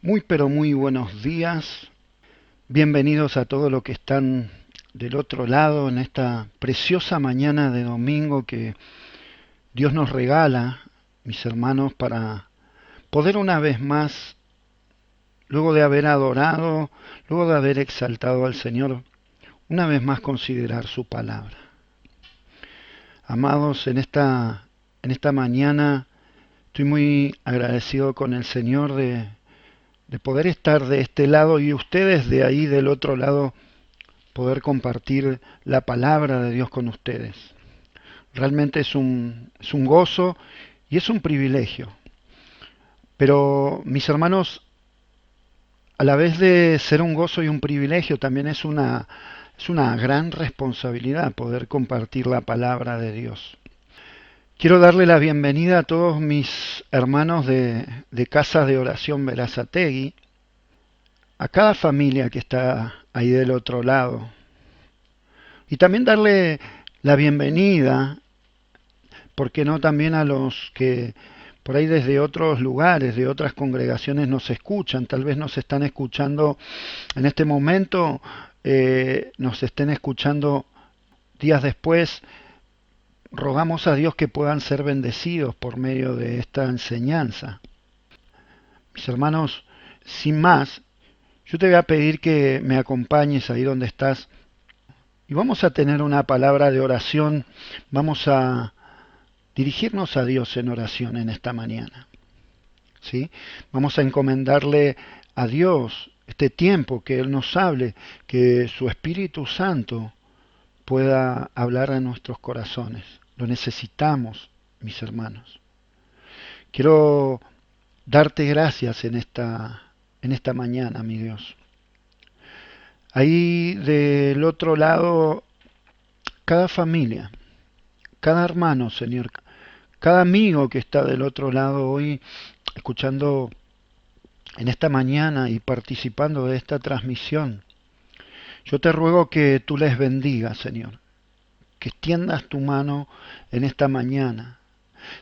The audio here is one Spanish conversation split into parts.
Muy pero muy buenos días. Bienvenidos a todos los que están del otro lado en esta preciosa mañana de domingo que Dios nos regala, mis hermanos, para poder una vez más, luego de haber adorado, luego de haber exaltado al Señor, una vez más considerar su palabra. Amados, en esta mañana estoy muy agradecido con el Señor de poder estar de este lado y ustedes de ahí del otro lado, poder compartir la palabra de Dios con ustedes. Realmente es un gozo y es un privilegio. Pero mis hermanos, a la vez de ser un gozo y un privilegio, también es una gran responsabilidad poder compartir la palabra de Dios. Quiero darle la bienvenida a todos mis hermanos de Casa de Oración Berazategui, a cada familia que está ahí del otro lado. Y también darle la bienvenida, ¿por qué no?, también a los que por ahí desde otros lugares, de otras congregaciones nos escuchan, tal vez nos están escuchando en este momento, nos estén escuchando días después. Rogamos a Dios que puedan ser bendecidos por medio de esta enseñanza. Mis hermanos, sin más, yo te voy a pedir que me acompañes ahí donde estás y vamos a tener una palabra de oración, vamos a dirigirnos a Dios en oración en esta mañana. ¿Sí? Vamos a encomendarle a Dios este tiempo, que Él nos hable, que su Espíritu Santo pueda hablar a nuestros corazones. Lo necesitamos, mis hermanos. Quiero darte gracias en esta mañana, mi Dios. Ahí del otro lado, cada familia, cada hermano, Señor, cada amigo que está del otro lado hoy escuchando en esta mañana y participando de esta transmisión, yo te ruego que tú les bendigas, Señor, que extiendas tu mano en esta mañana.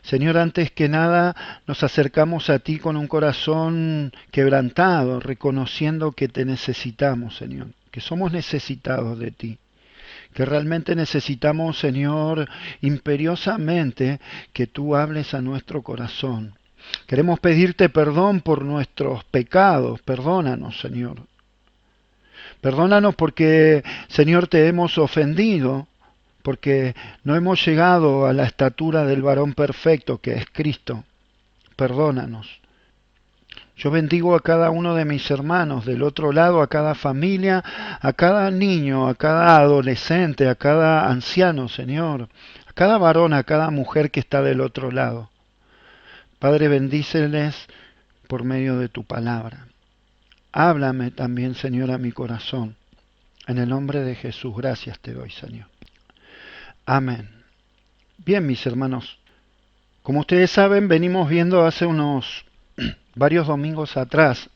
Señor, antes que nada nos acercamos a ti con un corazón quebrantado, reconociendo que te necesitamos, Señor, que somos necesitados de ti, que realmente necesitamos, Señor, imperiosamente que tú hables a nuestro corazón. Queremos pedirte perdón por nuestros pecados, perdónanos, Señor. Perdónanos porque, Señor, te hemos ofendido, porque no hemos llegado a la estatura del varón perfecto que es Cristo. Perdónanos. Yo bendigo a cada uno de mis hermanos del otro lado, a cada familia, a cada niño, a cada adolescente, a cada anciano, Señor, a cada varón, a cada mujer que está del otro lado. Padre, bendíceles por medio de tu palabra. Háblame también, Señor, a mi corazón. En el nombre de Jesús, gracias te doy, Señor. Amén. Bien, mis hermanos, como ustedes saben, venimos viendo hace unos varios domingos atrás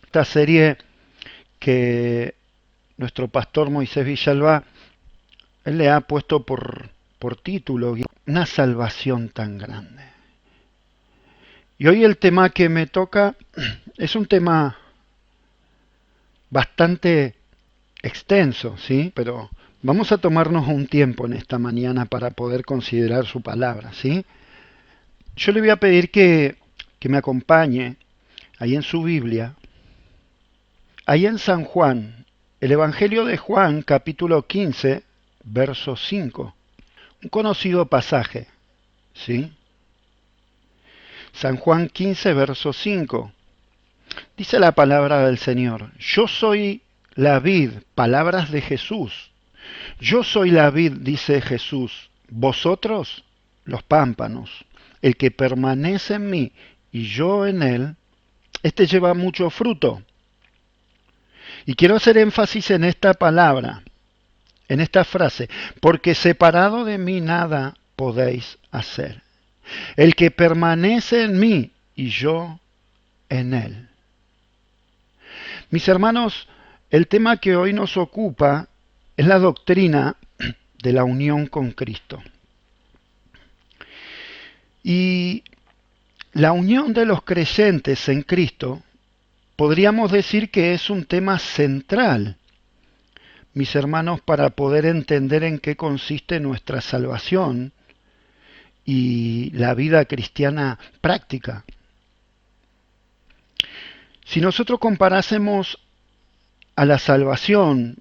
esta serie que nuestro pastor Moisés Villalba, él le ha puesto por título, una salvación tan grande. Y hoy el tema que me toca es un tema bastante extenso, ¿sí? Pero vamos a tomarnos un tiempo en esta mañana para poder considerar su palabra, ¿sí? Yo le voy a pedir que me acompañe ahí en su Biblia, ahí en San Juan, el Evangelio de Juan, capítulo 15, verso 5. Un conocido pasaje, ¿sí? San Juan 15, verso 5. Dice la palabra del Señor: yo soy la vid, palabras de Jesús. Yo soy la vid, dice Jesús, vosotros los pámpanos. El que permanece en mí y yo en él, este lleva mucho fruto. Y quiero hacer énfasis en esta palabra, en esta frase, porque separado de mí nada podéis hacer. El que permanece en mí y yo en él. Mis hermanos, el tema que hoy nos ocupa es la doctrina de la unión con Cristo. Y la unión de los creyentes en Cristo podríamos decir que es un tema central, mis hermanos, para poder entender en qué consiste nuestra salvación y la vida cristiana práctica. Si nosotros comparásemos a la salvación,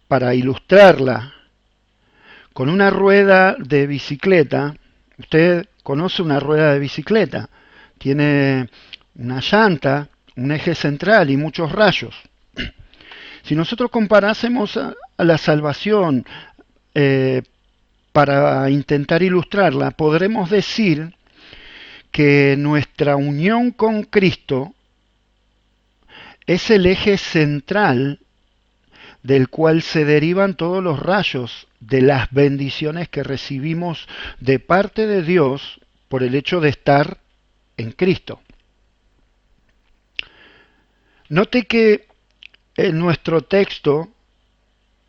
para ilustrarla, con una rueda de bicicleta, usted conoce una rueda de bicicleta, tiene una llanta, un eje central y muchos rayos. Si nosotros comparásemos a la salvación para intentar ilustrarla, podremos decir que nuestra unión con Cristo es el eje central del cual se derivan todos los rayos de las bendiciones que recibimos de parte de Dios por el hecho de estar en Cristo. Note que en nuestro texto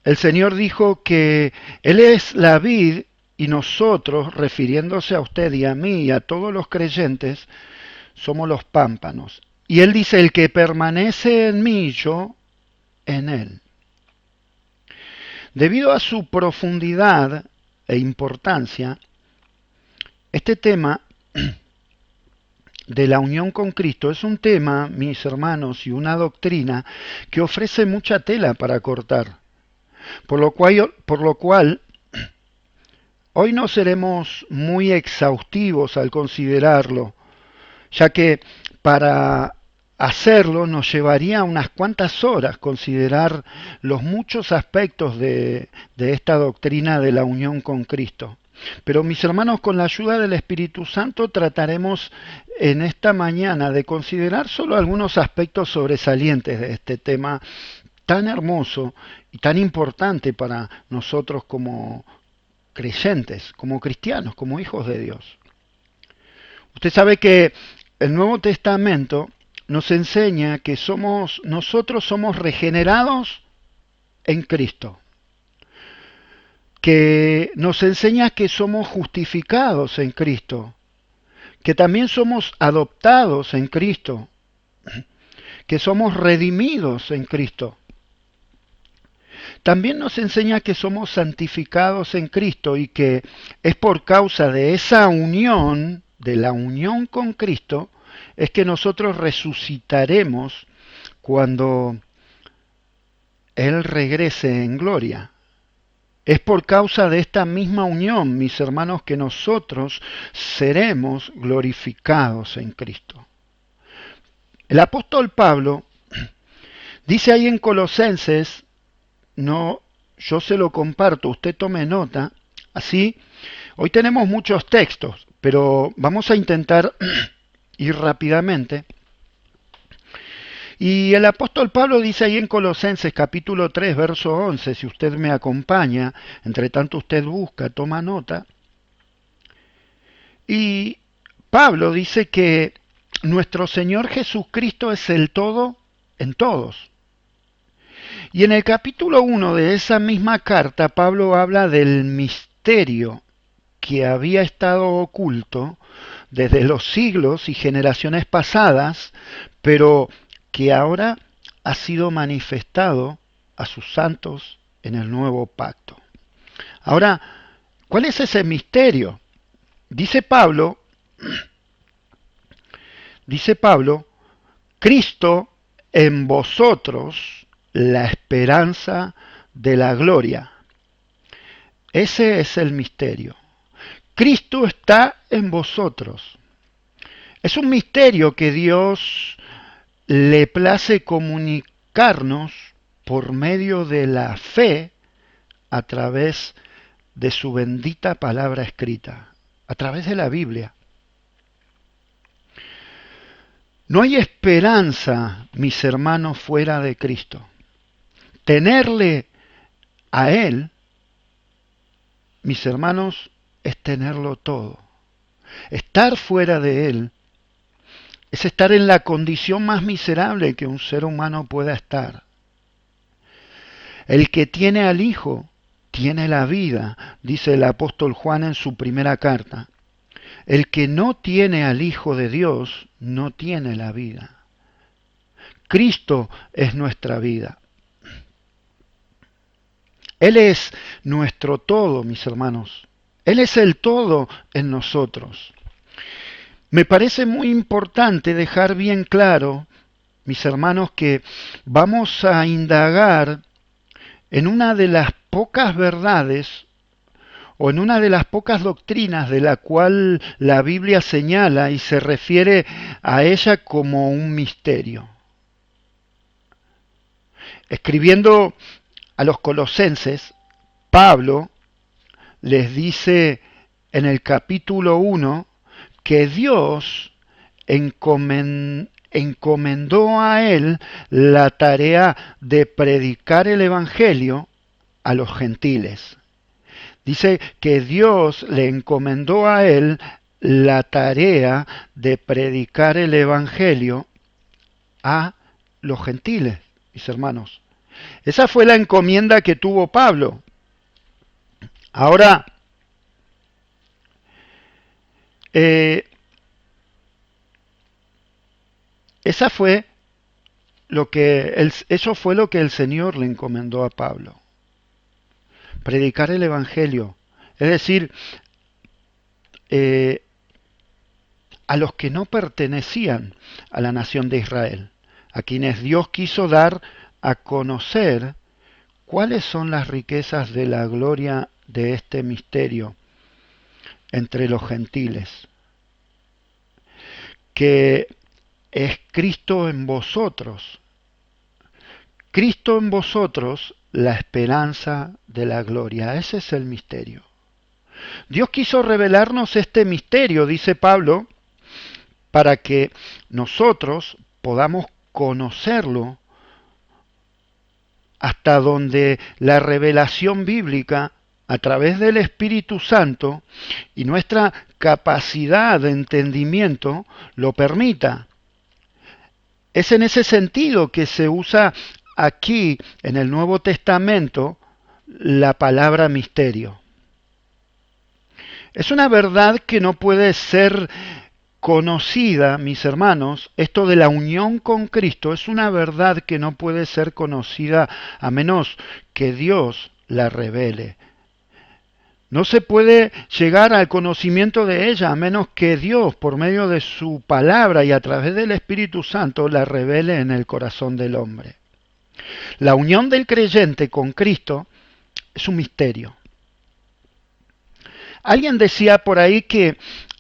el Señor dijo que Él es la vid y nosotros, refiriéndose a usted y a mí y a todos los creyentes, somos los pámpanos. Y Él dice, el que permanece en mí, yo en Él. Debido a su profundidad e importancia, este tema de la unión con Cristo es un tema, mis hermanos, y una doctrina que ofrece mucha tela para cortar. Por lo cual hoy no seremos muy exhaustivos al considerarlo, ya que para hacerlo nos llevaría unas cuantas horas considerar los muchos aspectos de esta doctrina de la unión con Cristo. Pero mis hermanos, con la ayuda del Espíritu Santo trataremos en esta mañana de considerar solo algunos aspectos sobresalientes de este tema tan hermoso y tan importante para nosotros como creyentes, como cristianos, como hijos de Dios. Usted sabe que el Nuevo Testamento nos enseña que nosotros somos regenerados en Cristo, que nos enseña que somos justificados en Cristo, que también somos adoptados en Cristo, que somos redimidos en Cristo. También nos enseña que somos santificados en Cristo y que es por causa de esa unión, de la unión con Cristo, es que nosotros resucitaremos cuando Él regrese en gloria. Es por causa de esta misma unión, mis hermanos, que nosotros seremos glorificados en Cristo. El apóstol Pablo dice ahí en Colosenses, no, yo se lo comparto, usted tome nota, así, hoy tenemos muchos textos, pero vamos a intentar ir rápidamente. Y el apóstol Pablo dice ahí en Colosenses capítulo 3, verso 11, si usted me acompaña, entre tanto usted busca, toma nota. Y Pablo dice que nuestro Señor Jesucristo es el todo en todos. Y en el capítulo 1 de esa misma carta, Pablo habla del misterio que había estado oculto desde los siglos y generaciones pasadas, pero que ahora ha sido manifestado a sus santos en el nuevo pacto. Ahora, ¿cuál es ese misterio? Dice Pablo, Cristo en vosotros, la esperanza de la gloria. Ese es el misterio. Cristo está en vosotros. Es un misterio que Dios le place comunicarnos por medio de la fe a través de su bendita palabra escrita, a través de la Biblia. No hay esperanza, mis hermanos, fuera de Cristo. Tenerle a Él, mis hermanos, es tenerlo todo. Estar fuera de Él es estar en la condición más miserable que un ser humano pueda estar. El que tiene al Hijo tiene la vida, dice el apóstol Juan en su primera carta. El que no tiene al Hijo de Dios no tiene la vida. Cristo es nuestra vida. Él es nuestro todo, mis hermanos. Él es el todo en nosotros. Me parece muy importante dejar bien claro, mis hermanos, que vamos a indagar en una de las pocas verdades o en una de las pocas doctrinas de la cual la Biblia señala y se refiere a ella como un misterio. Escribiendo a los colosenses, Pablo les dice en el capítulo 1 que Dios encomendó a él la tarea de predicar el Evangelio a los gentiles. Dice que Dios le encomendó a él la tarea de predicar el Evangelio a los gentiles, mis hermanos. Esa fue la encomienda que tuvo Pablo. Ahora, esa fue eso fue lo que el Señor le encomendó a Pablo. Predicar el Evangelio. Es decir, a los que no pertenecían a la nación de Israel, a quienes Dios quiso dar a conocer cuáles son las riquezas de la gloria de este misterio entre los gentiles, que es Cristo en vosotros. Cristo en vosotros, la esperanza de la gloria. Ese es el misterio. Dios quiso revelarnos este misterio, dice Pablo, para que nosotros podamos conocerlo hasta donde la revelación bíblica a través del Espíritu Santo y nuestra capacidad de entendimiento lo permita. Es en ese sentido que se usa aquí en el Nuevo Testamento la palabra misterio. Es una verdad que no puede ser conocida, mis hermanos. Esto de la unión con Cristo es una verdad que no puede ser conocida a menos que Dios la revele. No se puede llegar al conocimiento de ella a menos que Dios, por medio de su palabra y a través del Espíritu Santo, la revele en el corazón del hombre. La unión del creyente con Cristo es un misterio. Alguien decía por ahí que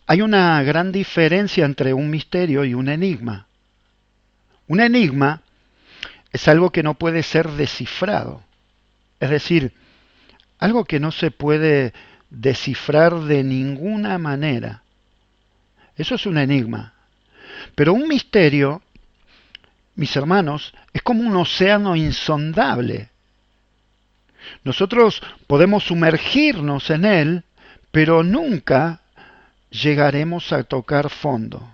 hay una gran diferencia entre un misterio y un enigma. Un enigma es algo que no puede ser descifrado. Es decir, algo que no se puede descifrar de ninguna manera. Eso es un enigma. Pero un misterio, mis hermanos, es como un océano insondable. Nosotros podemos sumergirnos en él, pero nunca llegaremos a tocar fondo.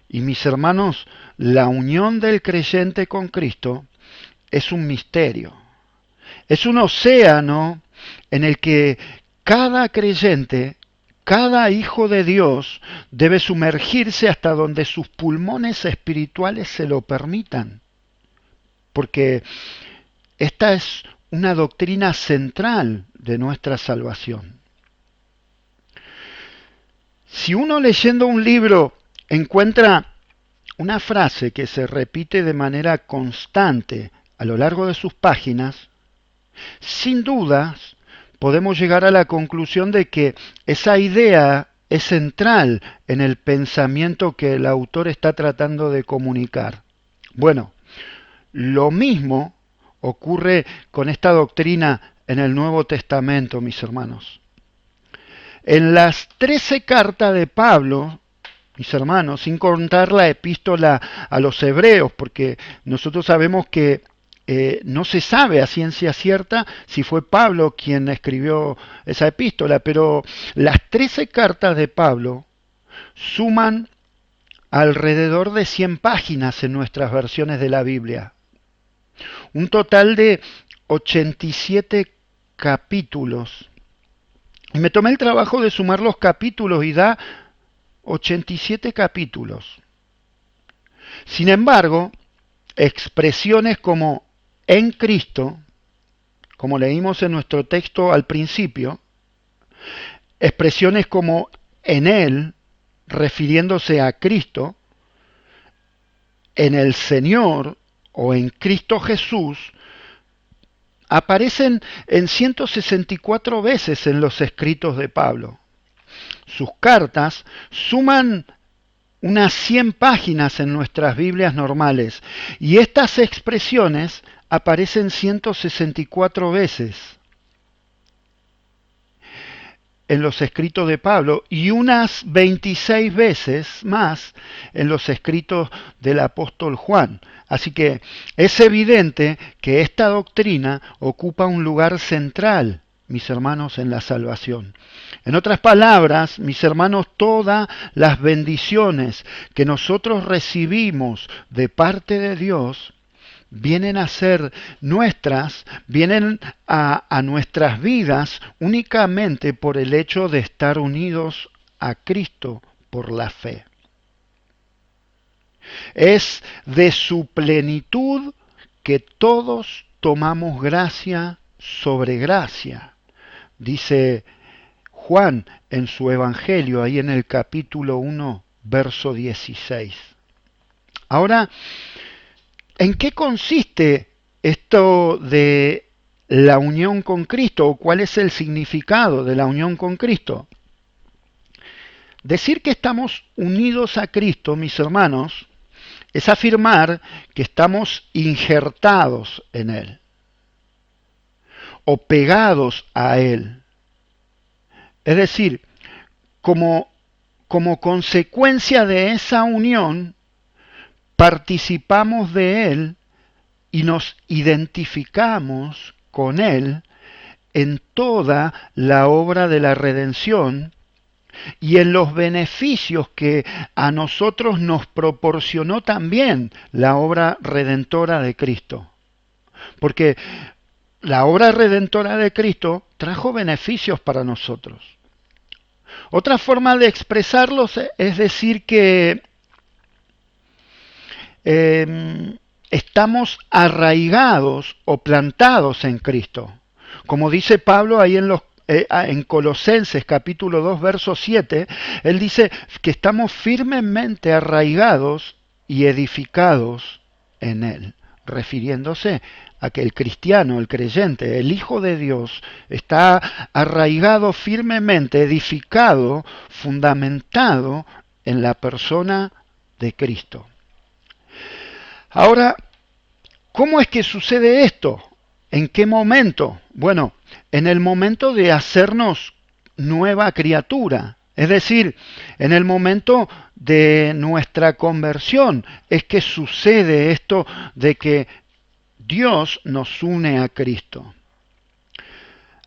Y mis hermanos, la unión del creyente con Cristo es un misterio. Es un océano en el que cada creyente, cada hijo de Dios, debe sumergirse hasta donde sus pulmones espirituales se lo permitan. Porque esta es una doctrina central de nuestra salvación. Si uno leyendo un libro encuentra una frase que se repite de manera constante a lo largo de sus páginas, sin dudas podemos llegar a la conclusión de que esa idea es central en el pensamiento que el autor está tratando de comunicar. Bueno, lo mismo ocurre con esta doctrina en el Nuevo Testamento, mis hermanos. En las 13 cartas de Pablo, mis hermanos, sin contar la epístola a los hebreos, porque nosotros sabemos que no se sabe a ciencia cierta si fue Pablo quien escribió esa epístola, pero las 13 cartas de Pablo suman alrededor de 100 páginas en nuestras versiones de la Biblia. Un total de 87 capítulos. Y me tomé el trabajo de sumar los capítulos y da 87 capítulos. Sin embargo, expresiones como en Cristo, como leímos en nuestro texto al principio, expresiones como en Él, refiriéndose a Cristo, en el Señor o en Cristo Jesús, aparecen en 164 veces en los escritos de Pablo. Sus cartas suman unas 100 páginas en nuestras Biblias normales y estas expresiones aparecen 164 veces en los escritos de Pablo y unas 26 veces más en los escritos del apóstol Juan. Así que es evidente que esta doctrina ocupa un lugar central, mis hermanos, en la salvación. En otras palabras, mis hermanos, todas las bendiciones que nosotros recibimos de parte de Dios vienen a ser nuestras, vienen a nuestras vidas únicamente por el hecho de estar unidos a Cristo por la fe. Es de su plenitud que todos tomamos gracia sobre gracia, dice Juan en su Evangelio, ahí en el capítulo 1, verso 16. Ahora, ¿en qué consiste esto de la unión con Cristo? ¿O cuál es el significado de la unión con Cristo? Decir que estamos unidos a Cristo, mis hermanos, es afirmar que estamos injertados en Él o pegados a Él. Es decir, como consecuencia de esa unión, participamos de Él y nos identificamos con Él en toda la obra de la redención y en los beneficios que a nosotros nos proporcionó también la obra redentora de Cristo. Porque la obra redentora de Cristo trajo beneficios para nosotros. Otra forma de expresarlos es decir que estamos arraigados o plantados en Cristo. Como dice Pablo ahí en Colosenses capítulo 2, verso 7, él dice que estamos firmemente arraigados y edificados en Él, refiriéndose a que el cristiano, el creyente, el Hijo de Dios, está arraigado firmemente, edificado, fundamentado en la persona de Cristo. Ahora, ¿cómo es que sucede esto? ¿En qué momento? Bueno, en el momento de hacernos nueva criatura, es decir, en el momento de nuestra conversión, es que sucede esto de que Dios nos une a Cristo.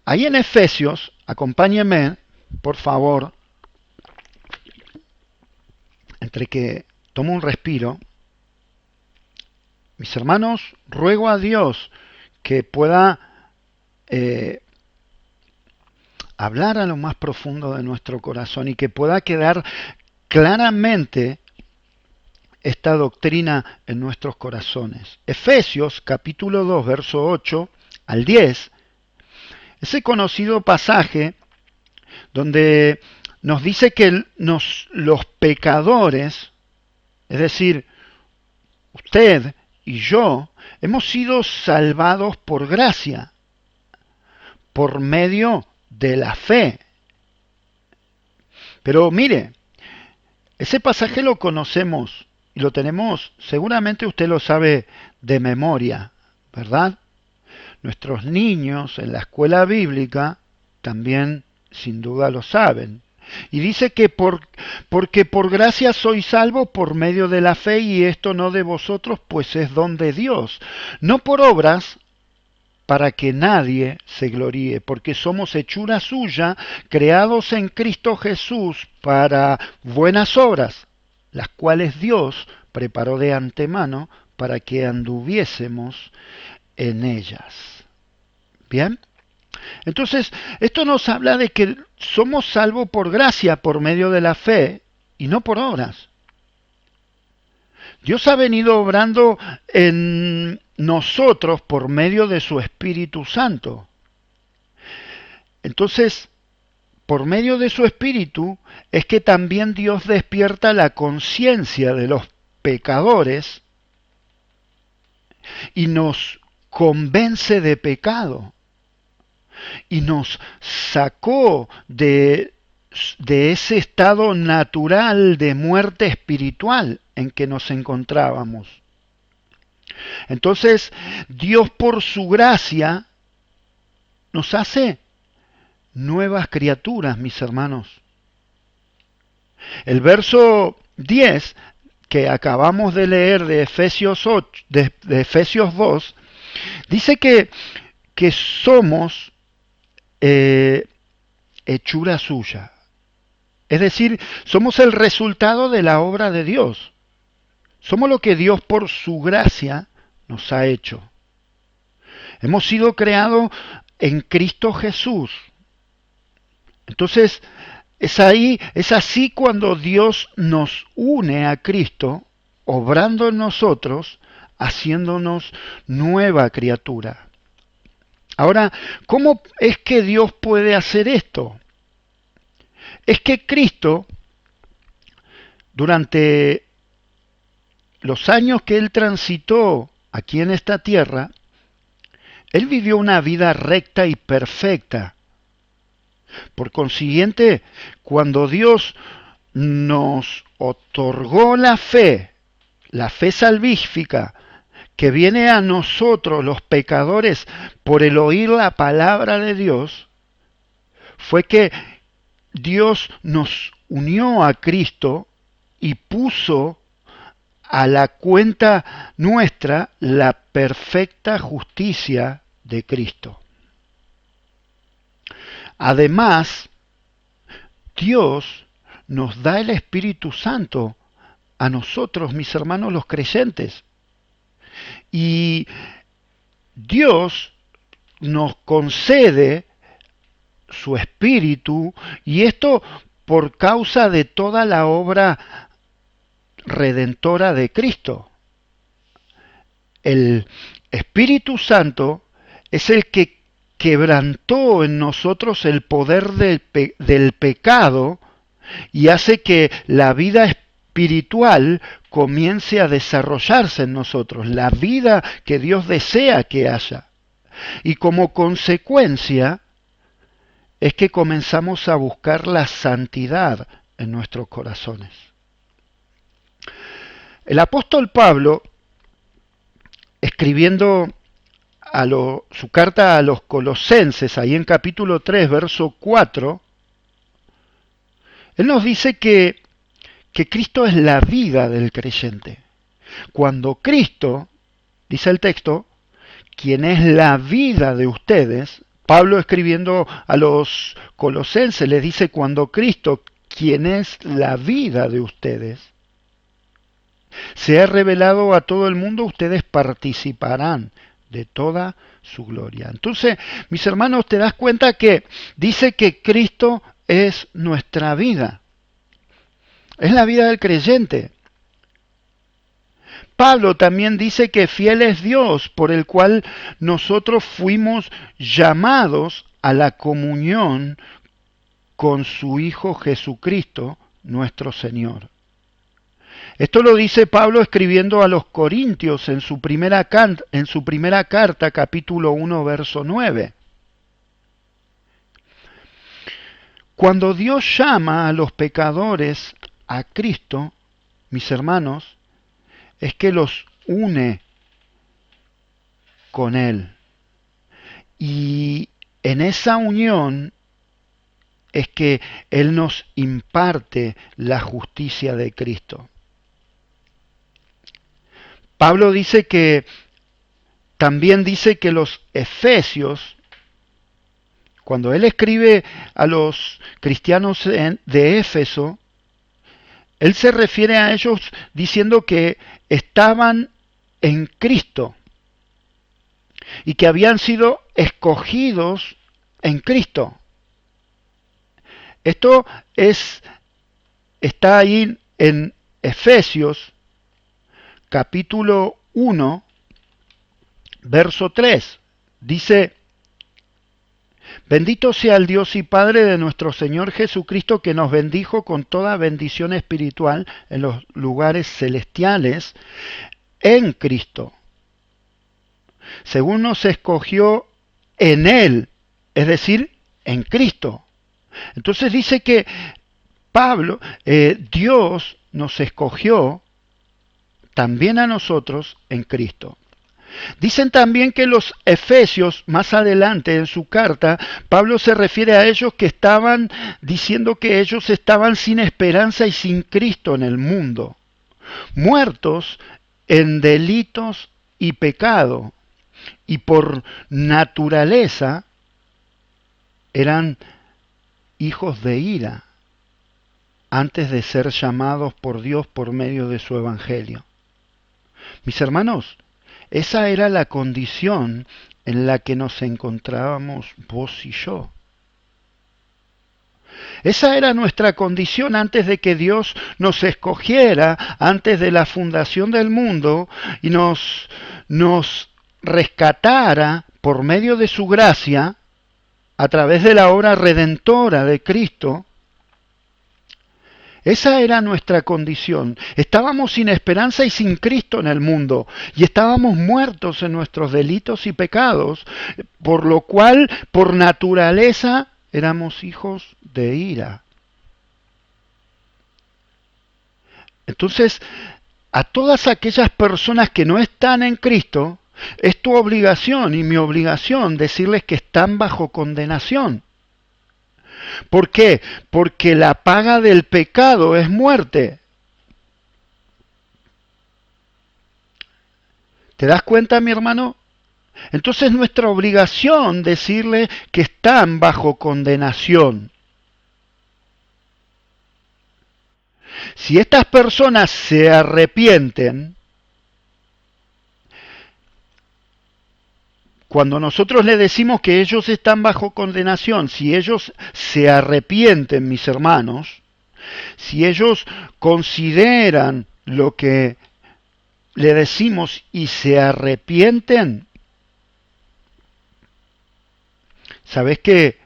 Ahí en Efesios, acompáñenme, por favor, entre que tomo un respiro. Mis hermanos, ruego a Dios que pueda hablar a lo más profundo de nuestro corazón y que pueda quedar claramente esta doctrina en nuestros corazones. Efesios capítulo 2, verso 8 al 10, ese conocido pasaje donde nos dice que los pecadores, es decir, usted y yo, hemos sido salvados por gracia, por medio de la fe. Pero mire, ese pasaje lo conocemos y lo tenemos, seguramente usted lo sabe de memoria, ¿verdad? Nuestros niños en la escuela bíblica también sin duda lo saben. Y dice que porque por gracia sois salvos por medio de la fe, y esto no de vosotros, pues es don de Dios, no por obras, para que nadie se gloríe, porque somos hechura suya, creados en Cristo Jesús para buenas obras, las cuales Dios preparó de antemano para que anduviésemos en ellas. ¿Bien? Entonces, esto nos habla de que somos salvos por gracia, por medio de la fe, y no por obras. Dios ha venido obrando en nosotros por medio de su Espíritu Santo. Entonces, por medio de su Espíritu es que también Dios despierta la conciencia de los pecadores y nos convence de pecado y nos sacó de ese estado natural de muerte espiritual en que nos encontrábamos. Entonces, Dios por su gracia nos hace nuevas criaturas, mis hermanos. El verso 10 que acabamos de leer de Efesios 8, de Efesios 2, dice que somos hechura suya. Es decir, somos el resultado de la obra de Dios. Somos lo que Dios por su gracia nos ha hecho. Hemos sido creados en Cristo Jesús. Entonces, es así cuando Dios nos une a Cristo, obrando en nosotros, haciéndonos nueva criatura. Ahora, ¿cómo es que Dios puede hacer esto? Es que Cristo, durante los años que Él transitó aquí en esta tierra, Él vivió una vida recta y perfecta. Por consiguiente, cuando Dios nos otorgó la fe salvífica, que viene a nosotros los pecadores por el oír la palabra de Dios, fue que Dios nos unió a Cristo y puso a la cuenta nuestra la perfecta justicia de Cristo. Además, Dios nos da el Espíritu Santo a nosotros, mis hermanos los creyentes. Y Dios nos concede su Espíritu, y esto por causa de toda la obra redentora de Cristo. El Espíritu Santo es el que quebrantó en nosotros el poder del pecado y hace que la vida espiritual comience a desarrollarse en nosotros, la vida que Dios desea que haya. Y como consecuencia es que comenzamos a buscar la santidad en nuestros corazones. El apóstol Pablo, escribiendo su carta a los Colosenses, ahí en capítulo 3, verso 4, él nos dice que Cristo es la vida del creyente. Cuando Cristo, dice el texto, quien es la vida de ustedes, Pablo escribiendo a los Colosenses les dice, cuando Cristo, quien es la vida de ustedes, se ha revelado a todo el mundo, ustedes participarán de toda su gloria. Entonces, mis hermanos, te das cuenta que dice que Cristo es nuestra vida. Es la vida del creyente. Pablo también dice que fiel es Dios, por el cual nosotros fuimos llamados a la comunión con su Hijo Jesucristo, nuestro Señor. Esto lo dice Pablo escribiendo a los Corintios en su primera carta, capítulo 1, verso 9. Cuando Dios llama a los pecadores a Cristo, mis hermanos, es que los une con Él. Y en esa unión es que Él nos imparte la justicia de Cristo. Pablo dice que, también dice que los efesios, cuando él escribe a los cristianos de Éfeso, él se refiere a ellos diciendo que estaban en Cristo y que habían sido escogidos en Cristo. Esto está ahí en Efesios, capítulo 1, verso 3. Dice: bendito sea el Dios y Padre de nuestro Señor Jesucristo, que nos bendijo con toda bendición espiritual en los lugares celestiales en Cristo, según nos escogió en Él, es decir, en Cristo. Entonces dice que Dios nos escogió también a nosotros en Cristo. Dicen también que los efesios, más adelante en su carta, Pablo se refiere a ellos que estaban diciendo que ellos estaban sin esperanza y sin Cristo en el mundo, muertos en delitos y pecado, y por naturaleza eran hijos de ira antes de ser llamados por Dios por medio de su evangelio. Mis hermanos, esa era la condición en la que nos encontrábamos vos y yo. Esa era nuestra condición antes de que Dios nos escogiera, antes de la fundación del mundo, y nos rescatara por medio de su gracia, a través de la obra redentora de Cristo. Esa era nuestra condición. Estábamos sin esperanza y sin Cristo en el mundo, y estábamos muertos en nuestros delitos y pecados, por lo cual, por naturaleza, éramos hijos de ira. Entonces, a todas aquellas personas que no están en Cristo, es tu obligación y mi obligación decirles que están bajo condenación. ¿Por qué? Porque la paga del pecado es muerte. ¿Te das cuenta, mi hermano? Entonces nuestra obligación decirle que están bajo condenación. Si estas personas se arrepienten, cuando nosotros le decimos que ellos están bajo condenación, si ellos se arrepienten, mis hermanos, si ellos consideran lo que le decimos y se arrepienten, ¿sabes qué?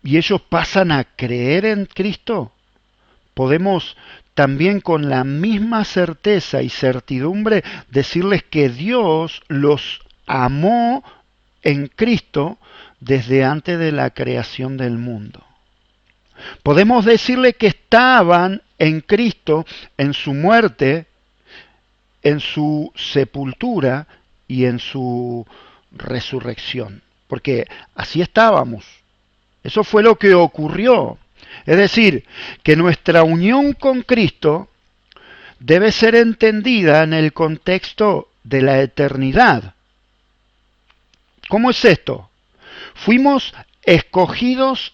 Y ellos pasan a creer en Cristo, podemos también con la misma certeza y certidumbre decirles que Dios los amó en Cristo desde antes de la creación del mundo. Podemos decirle que estaban en Cristo en su muerte, en su sepultura y en su resurrección, porque así estábamos. Eso fue lo que ocurrió. Es decir, que nuestra unión con Cristo debe ser entendida en el contexto de la eternidad. ¿Cómo es esto? Fuimos escogidos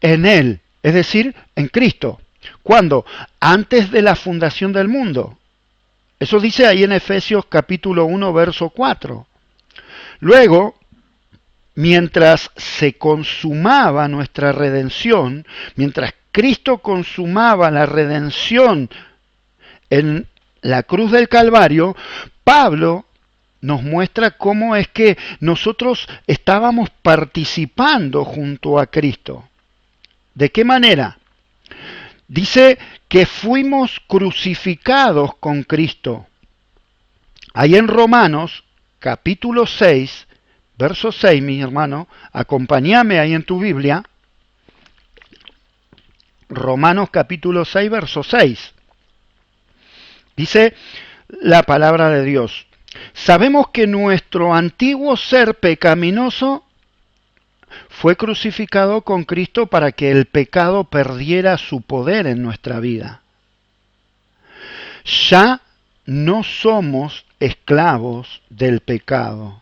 en Él, es decir, en Cristo. ¿Cuándo? Antes de la fundación del mundo. Eso dice ahí en Efesios capítulo 1, verso 4. Luego, mientras se consumaba nuestra redención, mientras Cristo consumaba la redención en la cruz del Calvario, Pablo nos muestra cómo es que nosotros estábamos participando junto a Cristo. ¿De qué manera? Dice que fuimos crucificados con Cristo. Ahí en Romanos capítulo 6, verso 6, mi hermano, acompáñame ahí en tu Biblia. Romanos capítulo 6, verso 6. Dice la palabra de Dios: sabemos que nuestro antiguo ser pecaminoso fue crucificado con Cristo para que el pecado perdiera su poder en nuestra vida. Ya no somos esclavos del pecado.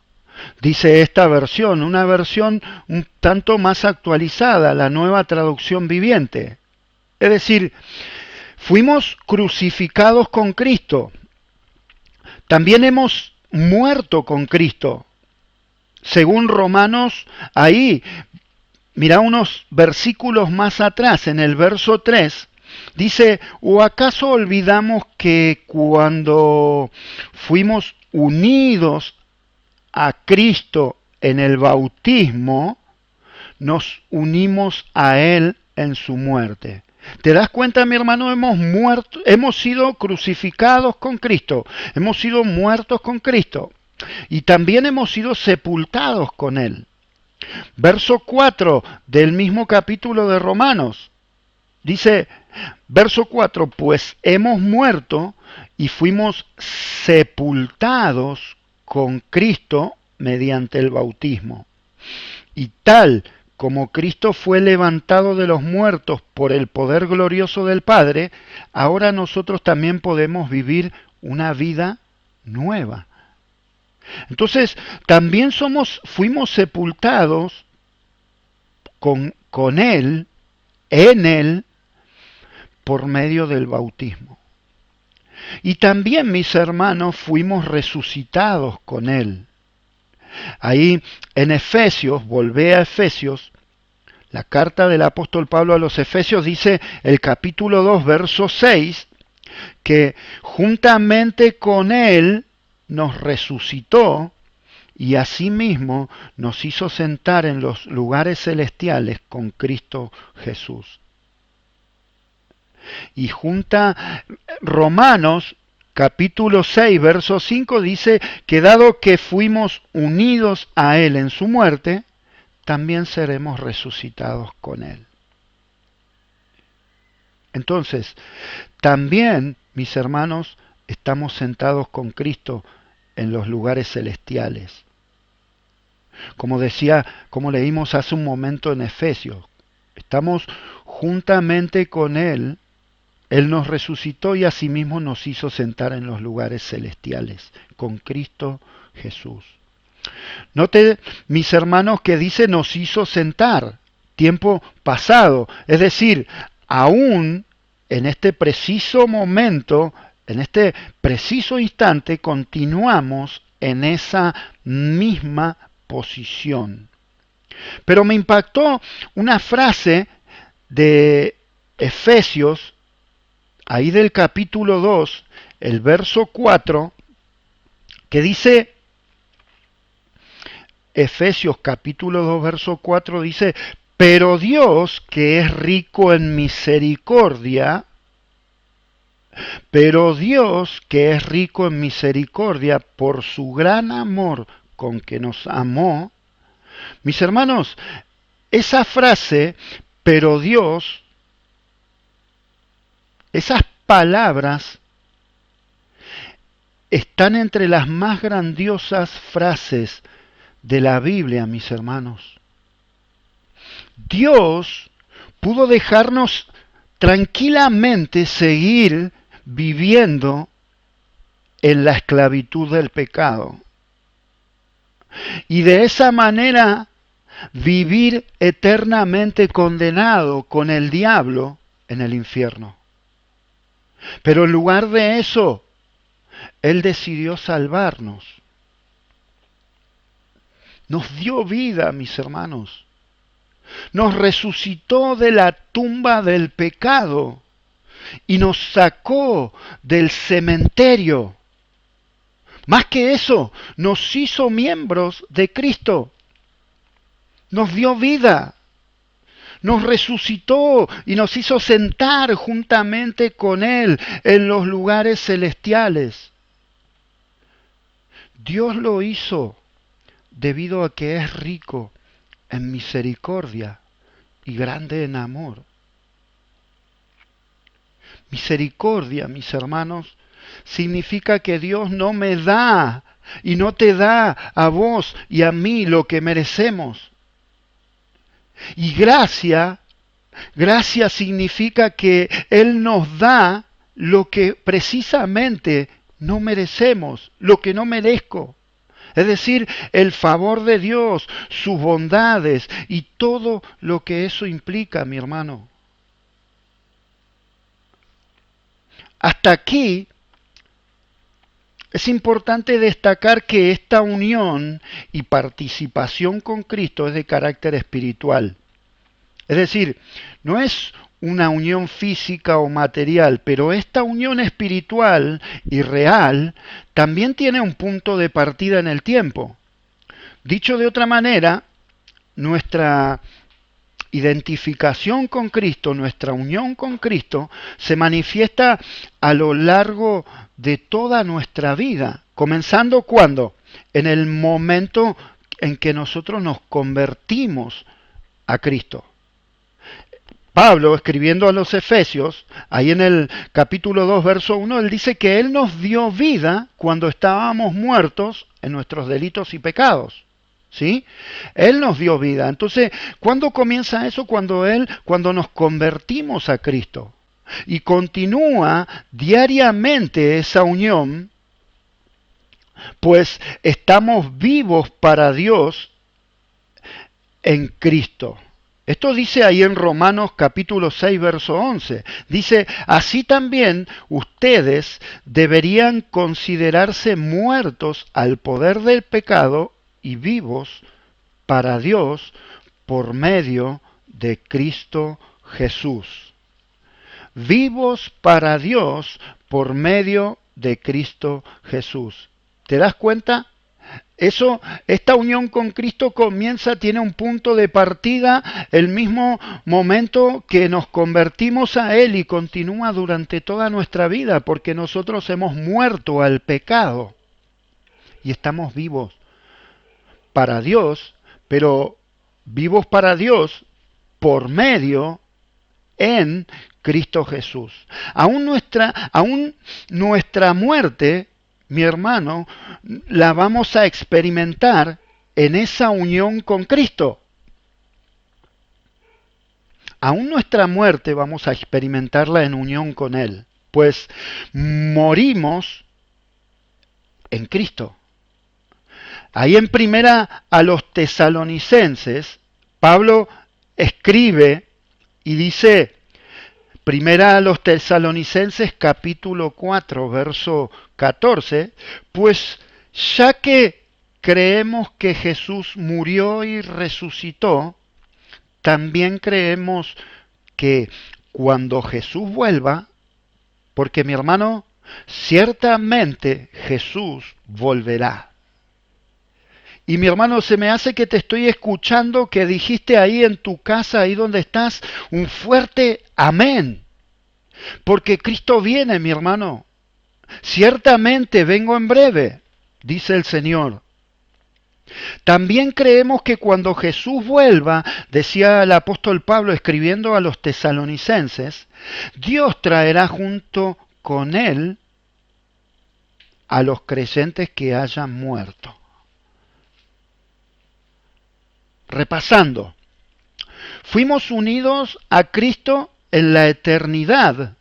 Dice esta versión, una versión un tanto más actualizada, la Nueva Traducción Viviente. Es decir, fuimos crucificados con Cristo. También hemos muerto con Cristo. Según Romanos, ahí, mira unos versículos más atrás, en el verso 3, Dice, ¿o acaso olvidamos que cuando fuimos unidos a Cristo en el bautismo, nos unimos a Él en su muerte? ¿Te das cuenta, mi hermano? Hemos muerto, hemos sido crucificados con Cristo, hemos sido muertos con Cristo y también hemos sido sepultados con Él. Verso 4 del mismo capítulo de Romanos. Dice, verso 4, pues hemos muerto y fuimos sepultados con Cristo mediante el bautismo. Y tal como Cristo fue levantado de los muertos por el poder glorioso del Padre, ahora nosotros también podemos vivir una vida nueva. Entonces, también fuimos sepultados con Él, en Él, por medio del bautismo. Y también, mis hermanos, fuimos resucitados con Él. Ahí en Efesios, volvé a Efesios, la carta del apóstol Pablo a los Efesios dice, el capítulo 2, verso 6, que juntamente con Él nos resucitó y asimismo nos hizo sentar en los lugares celestiales con Cristo Jesús. Y junta Romanos capítulo 6, verso 5 dice que dado que fuimos unidos a Él en su muerte, también seremos resucitados con Él. Entonces, también, mis hermanos, estamos sentados con Cristo en los lugares celestiales. Como decía, como leímos hace un momento en Efesios, estamos juntamente con Él. Él nos resucitó y asimismo nos hizo sentar en los lugares celestiales, con Cristo Jesús. Note, mis hermanos, que dice nos hizo sentar, tiempo pasado, es decir, aún en este preciso momento, en este preciso instante, continuamos en esa misma posición. Pero me impactó una frase de Efesios, ahí del capítulo 2, el verso 4, que dice, Efesios capítulo 2, verso 4, dice, pero Dios, que es rico en misericordia, por su gran amor con que nos amó. Mis hermanos, esa frase, pero Dios, esas palabras están entre las más grandiosas frases de la Biblia, mis hermanos. Dios pudo dejarnos tranquilamente seguir viviendo en la esclavitud del pecado. Y de esa manera vivir eternamente condenado con el diablo en el infierno. Pero en lugar de eso, Él decidió salvarnos. Nos dio vida, mis hermanos. Nos resucitó de la tumba del pecado y nos sacó del cementerio. Más que eso, nos hizo miembros de Cristo. Nos dio vida. Nos resucitó y nos hizo sentar juntamente con Él en los lugares celestiales. Dios lo hizo debido a que es rico en misericordia y grande en amor. Misericordia, mis hermanos, significa que Dios no me da y no te da a vos y a mí lo que merecemos. Y gracia significa que Él nos da lo que precisamente no merecemos, lo que no merezco. Es decir, el favor de Dios, sus bondades y todo lo que eso implica, mi hermano. Hasta aquí es importante destacar que esta unión y participación con Cristo es de carácter espiritual. Es decir, no es una unión física o material, pero esta unión espiritual y real también tiene un punto de partida en el tiempo. Dicho de otra manera, nuestra identificación con Cristo, nuestra unión con Cristo, se manifiesta a lo largo de toda nuestra vida, comenzando cuando, en el momento en que nosotros nos convertimos a Cristo. Pablo, escribiendo a los Efesios, ahí en el capítulo 2, verso 1, él dice que Él nos dio vida cuando estábamos muertos en nuestros delitos y pecados. ¿Sí? Él nos dio vida. Entonces, ¿cuándo comienza eso? Cuando nos convertimos a Cristo. Y continúa diariamente esa unión, pues estamos vivos para Dios en Cristo. Esto dice ahí en Romanos capítulo 6, verso 11. Dice, así también ustedes deberían considerarse muertos al poder del pecado y vivos para Dios por medio de Cristo Jesús. Vivos para Dios por medio de Cristo Jesús. ¿Te das cuenta? Esta unión con Cristo tiene un punto de partida el mismo momento que nos convertimos a Él y continúa durante toda nuestra vida, porque nosotros hemos muerto al pecado y estamos vivos para Dios, pero vivos para Dios por medio en Cristo Jesús. Aún nuestra muerte, mi hermano, la vamos a experimentar en esa unión con Cristo. Aún nuestra muerte vamos a experimentarla en unión con Él, pues morimos en Cristo. Ahí en primera a los tesalonicenses, Pablo escribe y dice, primera a los tesalonicenses capítulo 4, verso 14, pues ya que creemos que Jesús murió y resucitó, también creemos que cuando Jesús vuelva, porque mi hermano, ciertamente Jesús volverá. Y mi hermano, se me hace que te estoy escuchando que dijiste ahí en tu casa, ahí donde estás, un fuerte amén. Porque Cristo viene, mi hermano. Ciertamente vengo en breve, dice el Señor. También creemos que cuando Jesús vuelva, decía el apóstol Pablo escribiendo a los tesalonicenses, Dios traerá junto con Él a los creyentes que hayan muerto. Repasando, fuimos unidos a Cristo en la eternidad.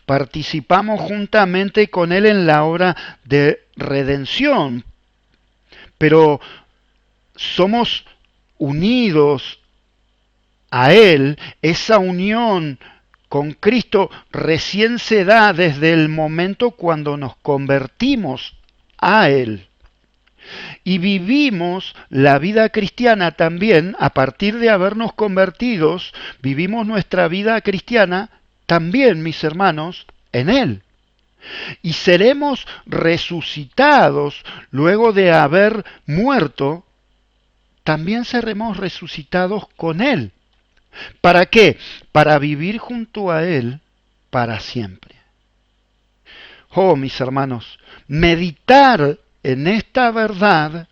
Participamos juntamente con Él en la obra de redención, pero somos unidos a Él. Esa unión con Cristo recién se da desde el momento cuando nos convertimos a Él. Y vivimos la vida cristiana también, a partir de habernos convertidos, vivimos nuestra vida cristiana también, mis hermanos, en Él. Y seremos resucitados luego de haber muerto, también seremos resucitados con Él. ¿Para qué? Para vivir junto a Él para siempre. Oh, mis hermanos, meditar en esta verdad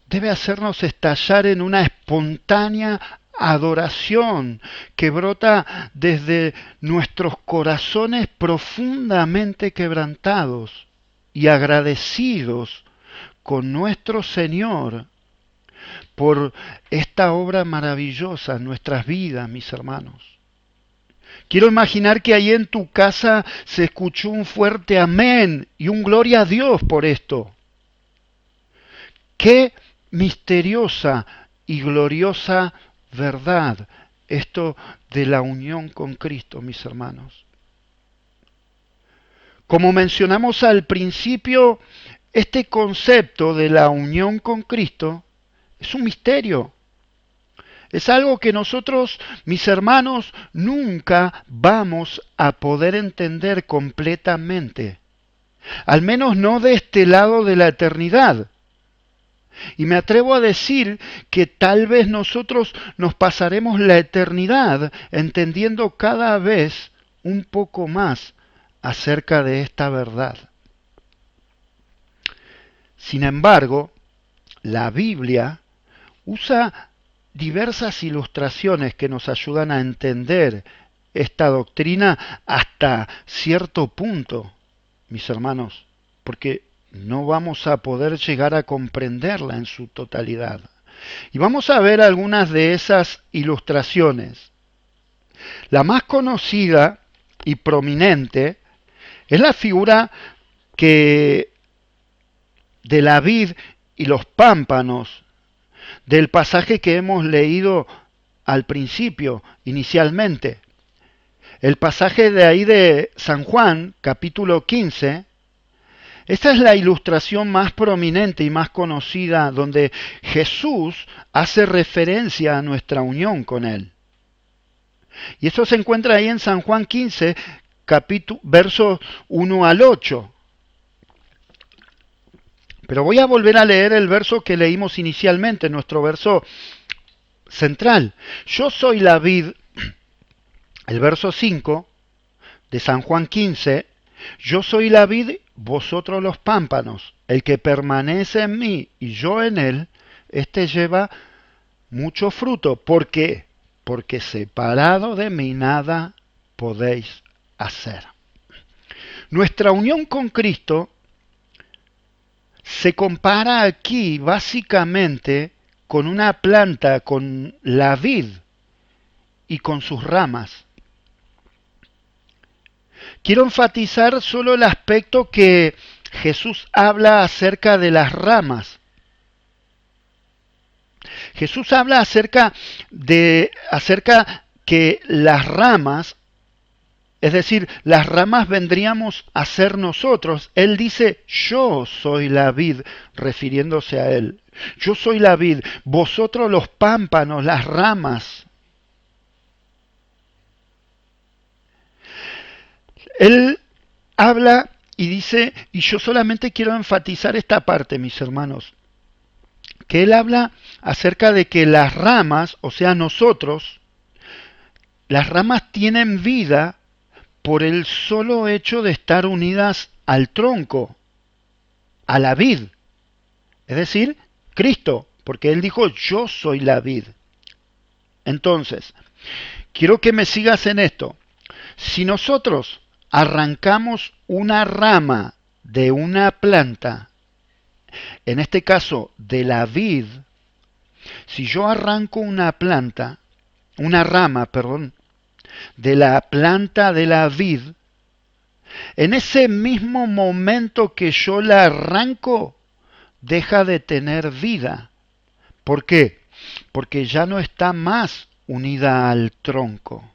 debe hacernos estallar en una espontánea adoración que brota desde nuestros corazones profundamente quebrantados y agradecidos con nuestro Señor por esta obra maravillosa en nuestras vidas, mis hermanos. Quiero imaginar que ahí en tu casa se escuchó un fuerte amén y un gloria a Dios por esto. Qué misteriosa y gloriosa verdad esto de la unión con Cristo, mis hermanos. Como mencionamos al principio, este concepto de la unión con Cristo es un misterio. Es algo que nosotros, mis hermanos, nunca vamos a poder entender completamente. Al menos no de este lado de la eternidad. Y me atrevo a decir que tal vez nosotros nos pasaremos la eternidad entendiendo cada vez un poco más acerca de esta verdad. Sin embargo, la Biblia usa diversas ilustraciones que nos ayudan a entender esta doctrina hasta cierto punto, mis hermanos, porque no vamos a poder llegar a comprenderla en su totalidad. Y vamos a ver algunas de esas ilustraciones. La más conocida y prominente es la figura que de la vid y los pámpanos, del pasaje que hemos leído al principio, inicialmente. El pasaje de ahí de San Juan, capítulo 15, esta es la ilustración más prominente y más conocida donde Jesús hace referencia a nuestra unión con Él. Y esto se encuentra ahí en San Juan 15, versos 1 al 8. Pero voy a volver a leer el verso que leímos inicialmente, nuestro verso central. Yo soy la vid, el verso 5 de San Juan 15, yo soy la vid, vosotros los pámpanos. El que permanece en mí y yo en él, éste lleva mucho fruto. ¿Por qué? Porque separado de mí nada podéis hacer. Nuestra unión con Cristo se compara aquí básicamente con una planta, con la vid y con sus ramas. Quiero enfatizar solo el aspecto que Jesús habla acerca de las ramas. Jesús habla acerca que las ramas, es decir, las ramas vendríamos a ser nosotros. Él dice, yo soy la vid, refiriéndose a él. Yo soy la vid, vosotros los pámpanos, las ramas. Él habla y dice, y yo solamente quiero enfatizar esta parte, mis hermanos, que él habla acerca de que las ramas, o sea, nosotros, las ramas tienen vida por el solo hecho de estar unidas al tronco, a la vid, es decir, Cristo, porque él dijo, yo soy la vid. Entonces, quiero que me sigas en esto. Si nosotros arrancamos una rama de una planta, en este caso de la vid, si yo arranco una rama, de la planta de la vid, en ese mismo momento que yo la arranco, deja de tener vida. ¿Por qué? Porque ya no está más unida al tronco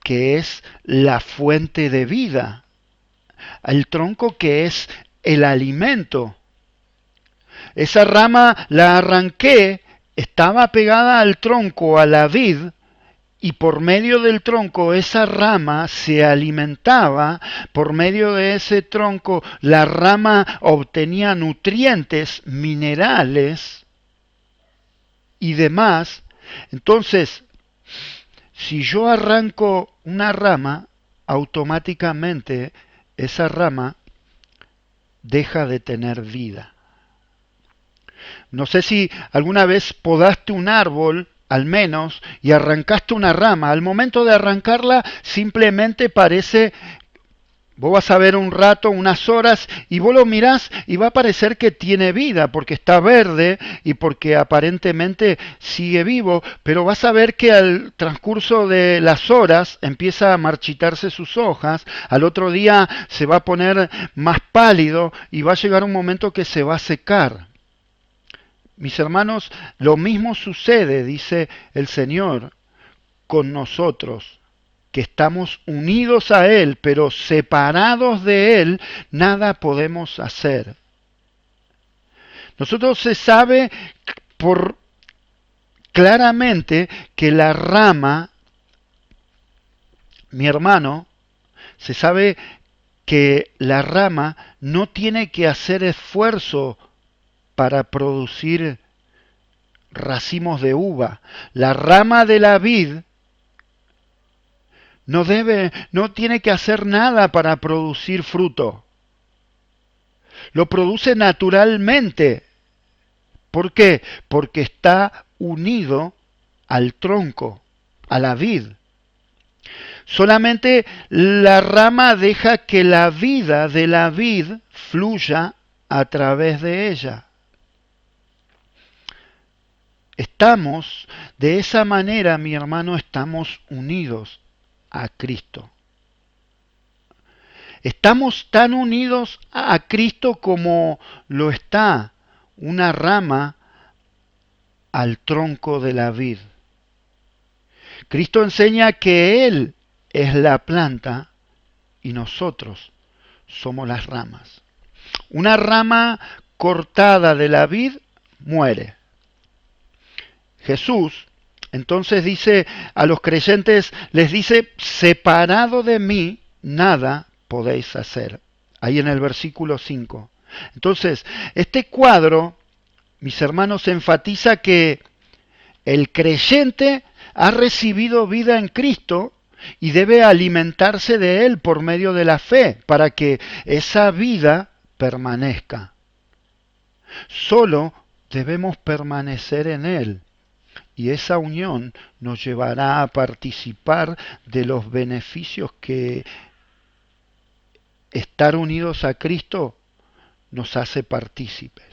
que es la fuente de vida, al tronco que es el alimento. Esa rama la arranqué, estaba pegada al tronco, a la vid, y por medio del tronco esa rama se alimentaba, por medio de ese tronco la rama obtenía nutrientes, minerales y demás. Entonces, si yo arranco una rama, automáticamente esa rama deja de tener vida. No sé si alguna vez podaste un árbol, al menos, y arrancaste una rama. Al momento de arrancarla, simplemente parece, vos vas a ver un rato, unas horas, y vos lo mirás y va a parecer que tiene vida, porque está verde y porque aparentemente sigue vivo, pero vas a ver que al transcurso de las horas empieza a marchitarse sus hojas, al otro día se va a poner más pálido y va a llegar un momento que se va a secar. Mis hermanos, lo mismo sucede, dice el Señor, con nosotros, que estamos unidos a Él, pero separados de Él, nada podemos hacer. Nosotros se sabe por claramente que la rama, mi hermano, se sabe que la rama no tiene que hacer esfuerzo para producir racimos de uva. La rama de la vid no tiene que hacer nada para producir fruto. Lo produce naturalmente. ¿Por qué? Porque está unido al tronco, a la vid. Solamente la rama deja que la vida de la vid fluya a través de ella. Estamos, de esa manera, mi hermano, estamos unidos a Cristo. Estamos tan unidos a Cristo como lo está una rama al tronco de la vid. Cristo enseña que Él es la planta y nosotros somos las ramas. Una rama cortada de la vid muere. Jesús entonces dice a los creyentes, les dice, separado de mí, nada podéis hacer. Ahí en el versículo 5. Entonces, este cuadro, mis hermanos, enfatiza que el creyente ha recibido vida en Cristo y debe alimentarse de Él por medio de la fe para que esa vida permanezca. Solo debemos permanecer en Él y esa unión nos llevará a participar de los beneficios que estar unidos a Cristo nos hace partícipes.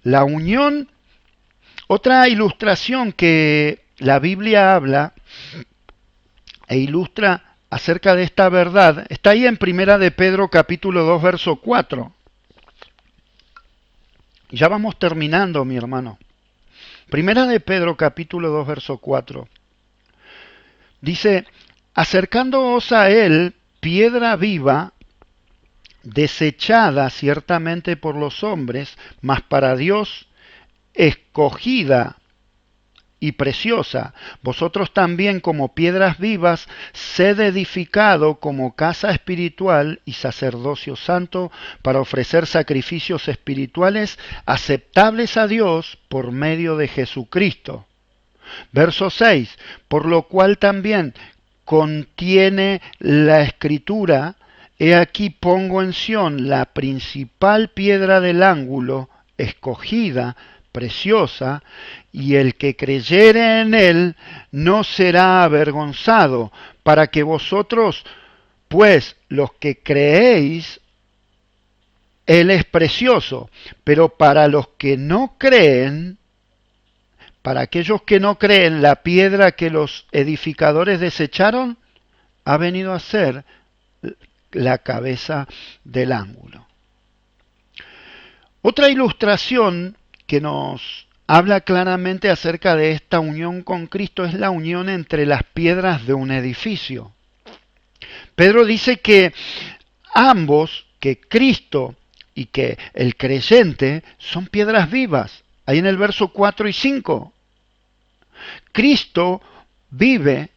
La unión, otra ilustración que la Biblia habla e ilustra acerca de esta verdad, está ahí en Primera de Pedro capítulo 2 verso 4. Ya vamos terminando, mi hermano. Primera de Pedro capítulo 2 verso 4. Dice, acercándoos a él, piedra viva, desechada ciertamente por los hombres, mas para Dios escogida y preciosa. Vosotros también como piedras vivas, sed edificado como casa espiritual y sacerdocio santo para ofrecer sacrificios espirituales aceptables a Dios por medio de Jesucristo. Verso 6, por lo cual también contiene la escritura, he aquí pongo en Sión la principal piedra del ángulo, escogida, preciosa, y el que creyere en él no será avergonzado, para que vosotros, pues los que creéis, él es precioso, pero para los que no creen, para aquellos que no creen, la piedra que los edificadores desecharon ha venido a ser la cabeza del ángulo. Otra ilustración que nos habla claramente acerca de esta unión con Cristo es la unión entre las piedras de un edificio. Pedro dice que ambos, que Cristo y que el creyente, son piedras vivas. Ahí en el verso 4 y 5. Cristo vive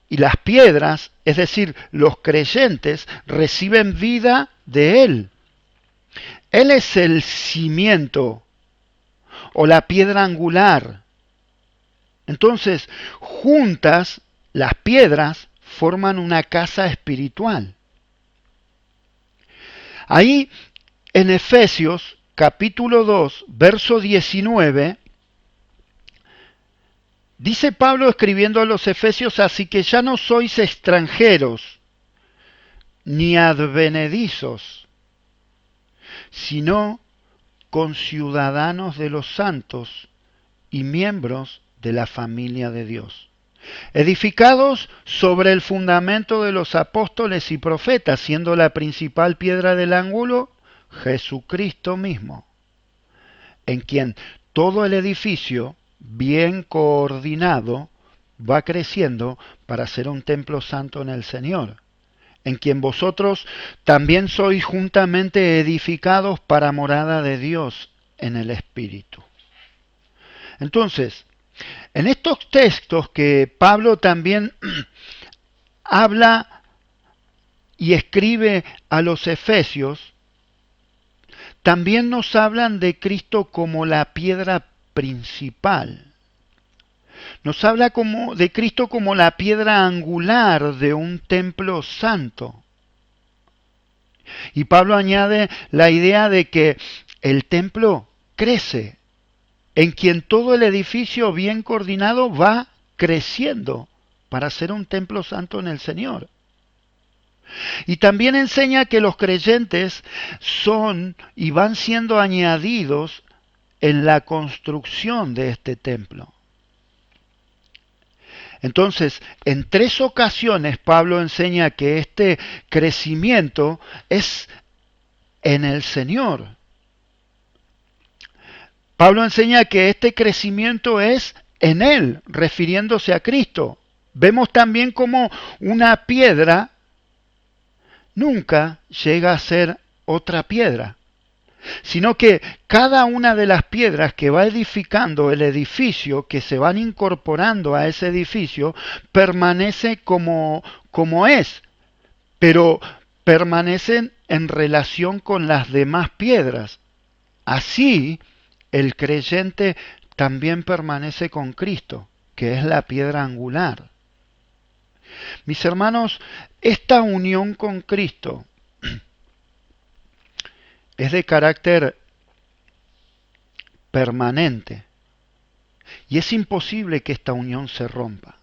y las piedras, es decir, los creyentes, reciben vida de Él. Él es el cimiento o la piedra angular. Entonces, juntas, las piedras forman una casa espiritual. Ahí, en Efesios capítulo 2, verso 19, dice Pablo escribiendo a los Efesios, así que ya no sois extranjeros ni advenedizos, sino conciudadanos de los santos y miembros de la familia de Dios, edificados sobre el fundamento de los apóstoles y profetas, siendo la principal piedra del ángulo Jesucristo mismo, en quien todo el edificio, bien coordinado, va creciendo para ser un templo santo en el Señor, en quien vosotros también sois juntamente edificados para morada de Dios en el Espíritu. Entonces, en estos textos que Pablo también habla y escribe a los efesios, también nos hablan de Cristo como la piedra principal. Nos habla de Cristo como la piedra angular de un templo santo. Y Pablo añade la idea de que el templo crece, en quien todo el edificio bien coordinado va creciendo para ser un templo santo en el Señor. Y también enseña que los creyentes son y van siendo añadidos en la construcción de este templo. Entonces, en 3 ocasiones Pablo enseña que este crecimiento es en el Señor. Pablo enseña que este crecimiento es en Él, refiriéndose a Cristo. Vemos también como una piedra nunca llega a ser otra piedra, sino que cada una de las piedras que va edificando el edificio, que se van incorporando a ese edificio, permanece como es, pero permanecen en relación con las demás piedras. Así, el creyente también permanece con Cristo, que es la piedra angular. Mis hermanos, esta unión con Cristo es de carácter permanente y es imposible que esta unión se rompa.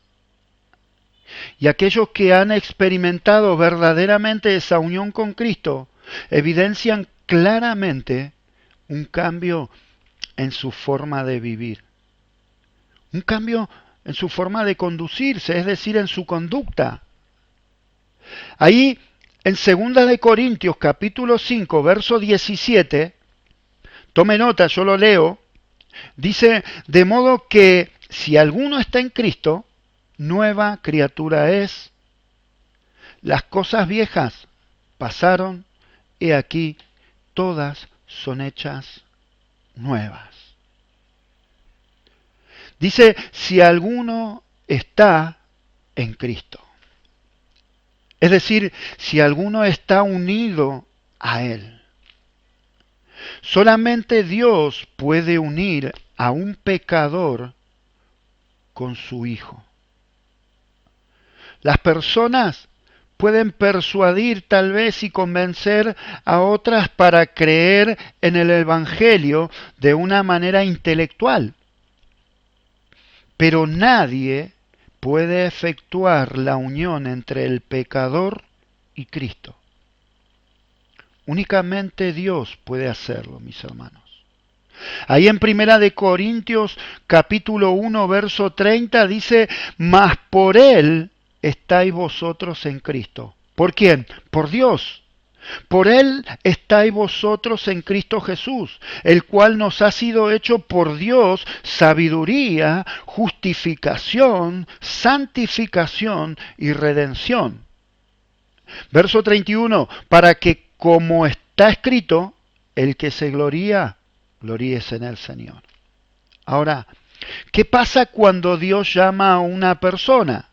Y aquellos que han experimentado verdaderamente esa unión con Cristo evidencian claramente un cambio en su forma de vivir, un cambio en su forma de conducirse, es decir, en su conducta. Ahí, en 2 de Corintios capítulo 5, verso 17, tome nota, yo lo leo, dice, de modo que si alguno está en Cristo, nueva criatura es. Las cosas viejas pasaron, y aquí todas son hechas nuevas. Dice, si alguno está en Cristo. Es decir, si alguno está unido a Él. Solamente Dios puede unir a un pecador con su Hijo. Las personas pueden persuadir tal vez y convencer a otras para creer en el Evangelio de una manera intelectual. Pero nadie puede efectuar la unión entre el pecador y Cristo. Únicamente Dios puede hacerlo, mis hermanos. Ahí en 1 Corintios capítulo 1, verso 30 dice, mas por Él estáis vosotros en Cristo. ¿Por quién? Por Dios. Por Él estáis vosotros en Cristo Jesús, el cual nos ha sido hecho por Dios sabiduría, justificación, santificación y redención. Verso 31, para que como está escrito, el que se gloría, gloríese en el Señor. Ahora, ¿qué pasa cuando Dios llama a una persona?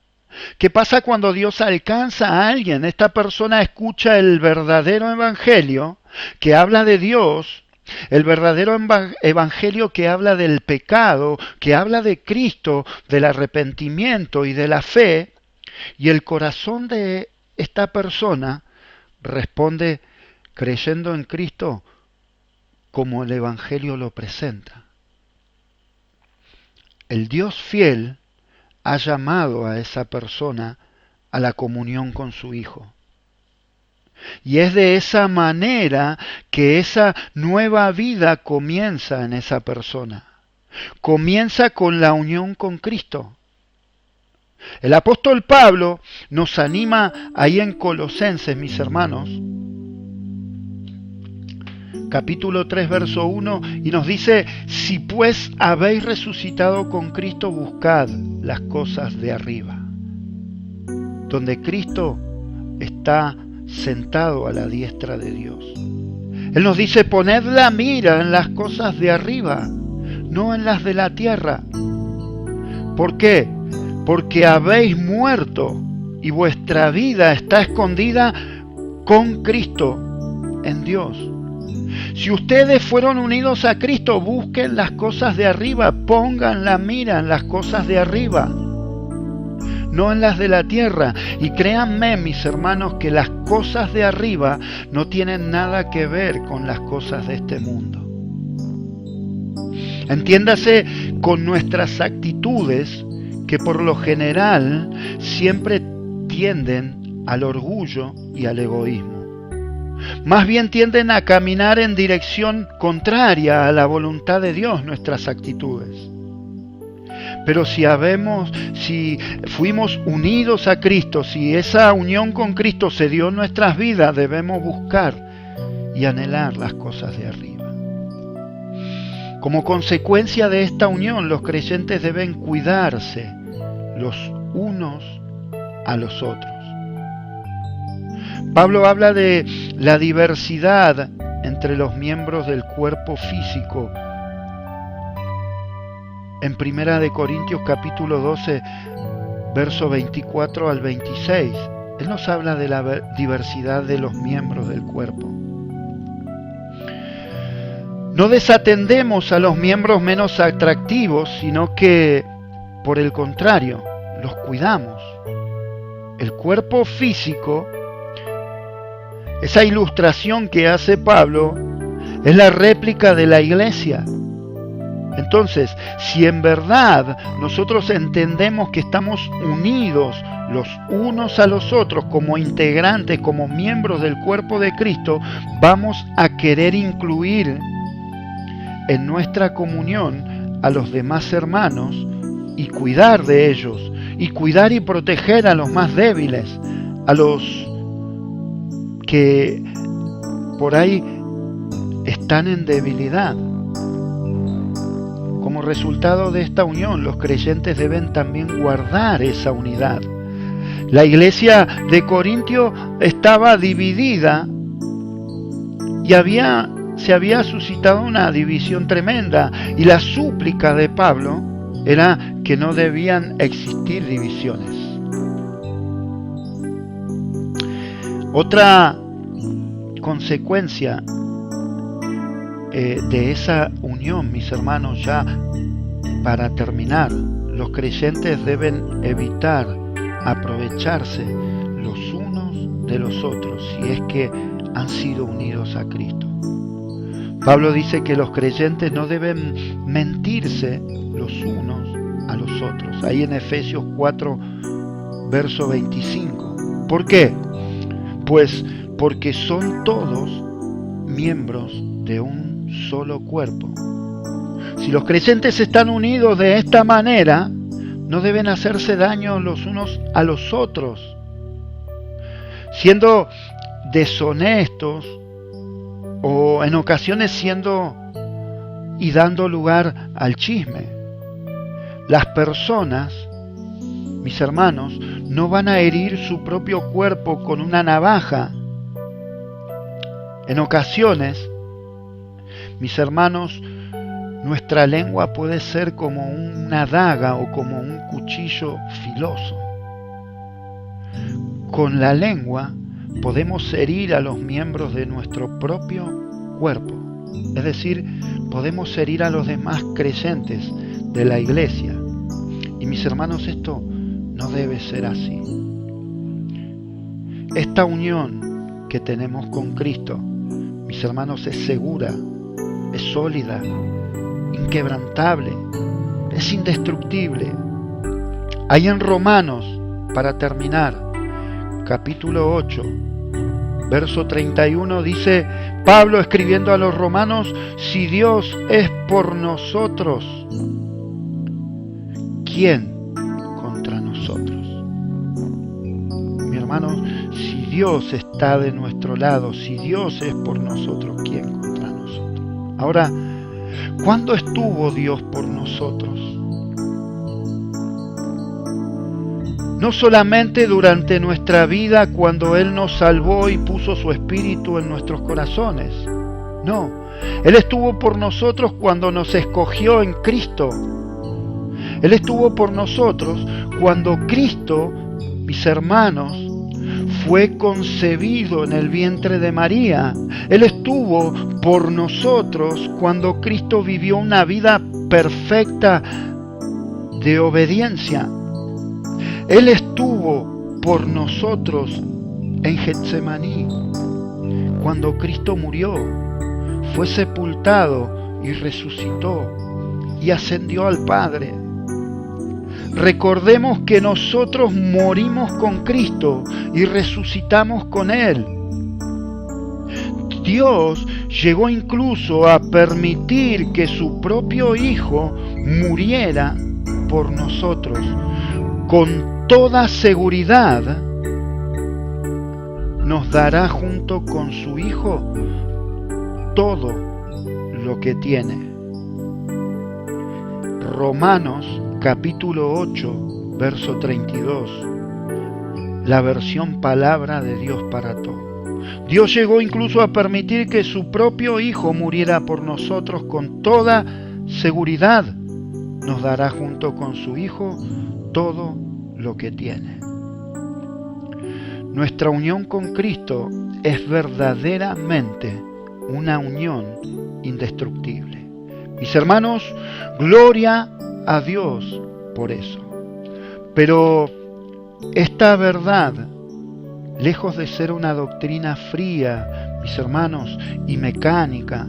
¿Qué pasa cuando Dios alcanza a alguien? Esta persona escucha el verdadero evangelio que habla de Dios, el verdadero evangelio que habla del pecado, que habla de Cristo, del arrepentimiento y de la fe, y el corazón de esta persona responde creyendo en Cristo como el evangelio lo presenta. El Dios fiel ha llamado a esa persona a la comunión con su Hijo. Y es de esa manera que esa nueva vida comienza en esa persona. Comienza con la unión con Cristo. El apóstol Pablo nos anima ahí en Colosenses, mis hermanos, capítulo 3, verso 1, y nos dice, si pues habéis resucitado con Cristo, buscad las cosas de arriba, donde Cristo está sentado a la diestra de Dios. Él nos dice, poned la mira en las cosas de arriba, no en las de la tierra. ¿Por qué? Porque habéis muerto y vuestra vida está escondida con Cristo en Dios. Si ustedes fueron unidos a Cristo, busquen las cosas de arriba, pongan la mira en las cosas de arriba, no en las de la tierra. Y créanme, mis hermanos, que las cosas de arriba no tienen nada que ver con las cosas de este mundo. Entiéndase, con nuestras actitudes, que por lo general siempre tienden al orgullo y al egoísmo. Más bien tienden a caminar en dirección contraria a la voluntad de Dios nuestras actitudes. Pero si fuimos unidos a Cristo, si esa unión con Cristo se dio en nuestras vidas, debemos buscar y anhelar las cosas de arriba. Como consecuencia de esta unión, los creyentes deben cuidarse los unos a los otros. Pablo habla de la diversidad entre los miembros del cuerpo físico. En 1 Corintios capítulo 12, verso 24 al 26, él nos habla de la diversidad de los miembros del cuerpo. No desatendemos a los miembros menos atractivos, sino que, por el contrario, los cuidamos. El cuerpo físico, esa ilustración que hace Pablo, es la réplica de la iglesia. Entonces, si en verdad nosotros entendemos que estamos unidos los unos a los otros como integrantes, como miembros del cuerpo de Cristo, vamos a querer incluir en nuestra comunión a los demás hermanos y cuidar de ellos, y cuidar y proteger a los más débiles, a los que por ahí están en debilidad. Como resultado de esta unión, los creyentes deben también guardar esa unidad. La iglesia de Corintio estaba dividida y se había suscitado una división tremenda, y la súplica de Pablo era que no debían existir divisiones. Otra consecuencia de esa unión, mis hermanos, ya para terminar, los creyentes deben evitar aprovecharse los unos de los otros si es que han sido unidos a Cristo. Pablo dice que los creyentes no deben mentirse los unos a los otros. Ahí en Efesios 4, verso 25. ¿Por qué? Pues porque son todos miembros de un solo cuerpo. Si los creyentes están unidos de esta manera, no deben hacerse daño los unos a los otros, siendo deshonestos o en ocasiones siendo y dando lugar al chisme. Las personas, mis hermanos, no van a herir su propio cuerpo con una navaja. En ocasiones, mis hermanos, nuestra lengua puede ser como una daga o como un cuchillo filoso. Con la lengua podemos herir a los miembros de nuestro propio cuerpo. Es decir, podemos herir a los demás creyentes de la iglesia. Y mis hermanos, esto no debe ser así. Esta unión que tenemos con Cristo, mis hermanos, es segura, es sólida, inquebrantable, es indestructible. Ahí en Romanos, para terminar, capítulo 8, verso 31, dice Pablo escribiendo a los romanos: si Dios es por nosotros, ¿quién contra nosotros? Mi hermano, si Dios está de nuestro lado, si Dios es por nosotros, ¿quién contra nosotros? Ahora, ¿cuándo estuvo Dios por nosotros? No solamente durante nuestra vida, cuando Él nos salvó y puso su Espíritu en nuestros corazones. No, Él estuvo por nosotros cuando nos escogió en Cristo. Él estuvo por nosotros cuando Cristo, mis hermanos, fue concebido en el vientre de María. Él estuvo por nosotros cuando Cristo vivió una vida perfecta de obediencia. Él estuvo por nosotros en Getsemaní cuando Cristo murió, fue sepultado y resucitó y ascendió al Padre. Recordemos que nosotros morimos con Cristo y resucitamos con Él. Dios llegó incluso a permitir que su propio Hijo muriera por nosotros. Con toda seguridad nos dará junto con su Hijo todo lo que tiene. Romanos capítulo 8, verso 32. La versión palabra de Dios para todo. Dios llegó incluso a permitir que su propio Hijo muriera por nosotros. Con toda seguridad nos dará junto con su Hijo todo lo que tiene. Nuestra unión con Cristo es verdaderamente una unión indestructible. Mis hermanos, gloria a Dios por eso. Pero esta verdad, lejos de ser una doctrina fría, mis hermanos, y mecánica,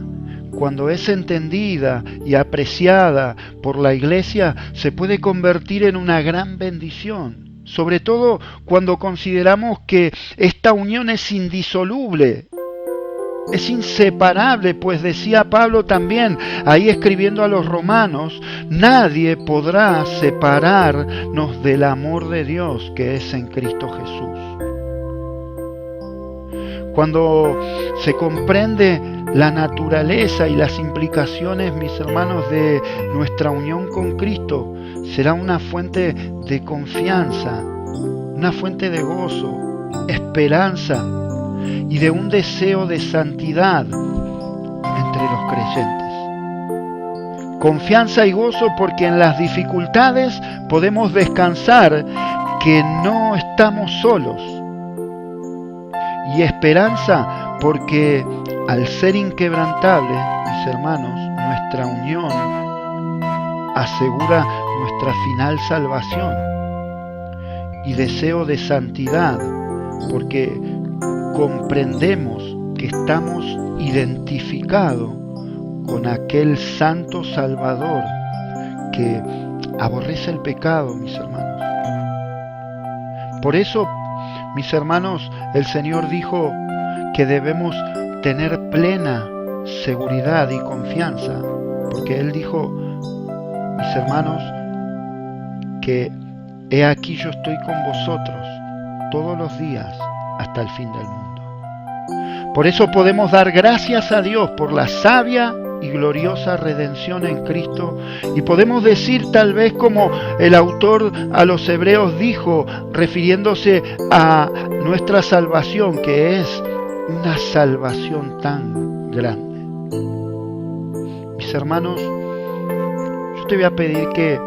cuando es entendida y apreciada por la Iglesia, se puede convertir en una gran bendición. Sobre todo cuando consideramos que esta unión es indisoluble, es inseparable, pues decía Pablo también, ahí escribiendo a los romanos, nadie podrá separarnos del amor de Dios que es en Cristo Jesús. Cuando se comprende la naturaleza y las implicaciones, mis hermanos, de nuestra unión con Cristo, será una fuente de confianza, una fuente de gozo, esperanza y de un deseo de santidad entre los creyentes. Confianza y gozo porque en las dificultades podemos descansar que no estamos solos. Y esperanza porque al ser inquebrantable, mis hermanos, nuestra unión asegura nuestra final salvación. Y deseo de santidad porque comprendemos que estamos identificados con aquel santo Salvador que aborrece el pecado, mis hermanos. Por eso, mis hermanos, el Señor dijo que debemos tener plena seguridad y confianza, porque Él dijo, mis hermanos, que he aquí yo estoy con vosotros todos los días hasta el fin del mundo. Por eso podemos dar gracias a Dios por la sabia y gloriosa redención en Cristo, y podemos decir tal vez como el autor a los Hebreos dijo, refiriéndose a nuestra salvación, que es una salvación tan grande. Mis hermanos, yo te voy a pedir que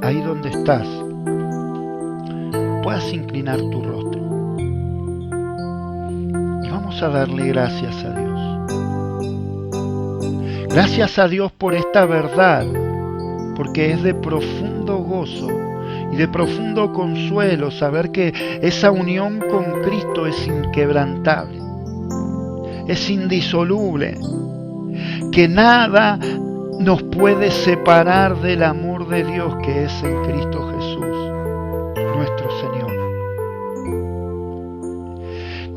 ahí donde estás puedas inclinar tu rostro y vamos a darle gracias a Dios. Gracias a Dios por esta verdad, porque es de profundo gozo y de profundo consuelo saber que esa unión con Cristo es inquebrantable, es indisoluble, que nada nos puede separar del amor de Dios que es en Cristo Jesús, nuestro Señor.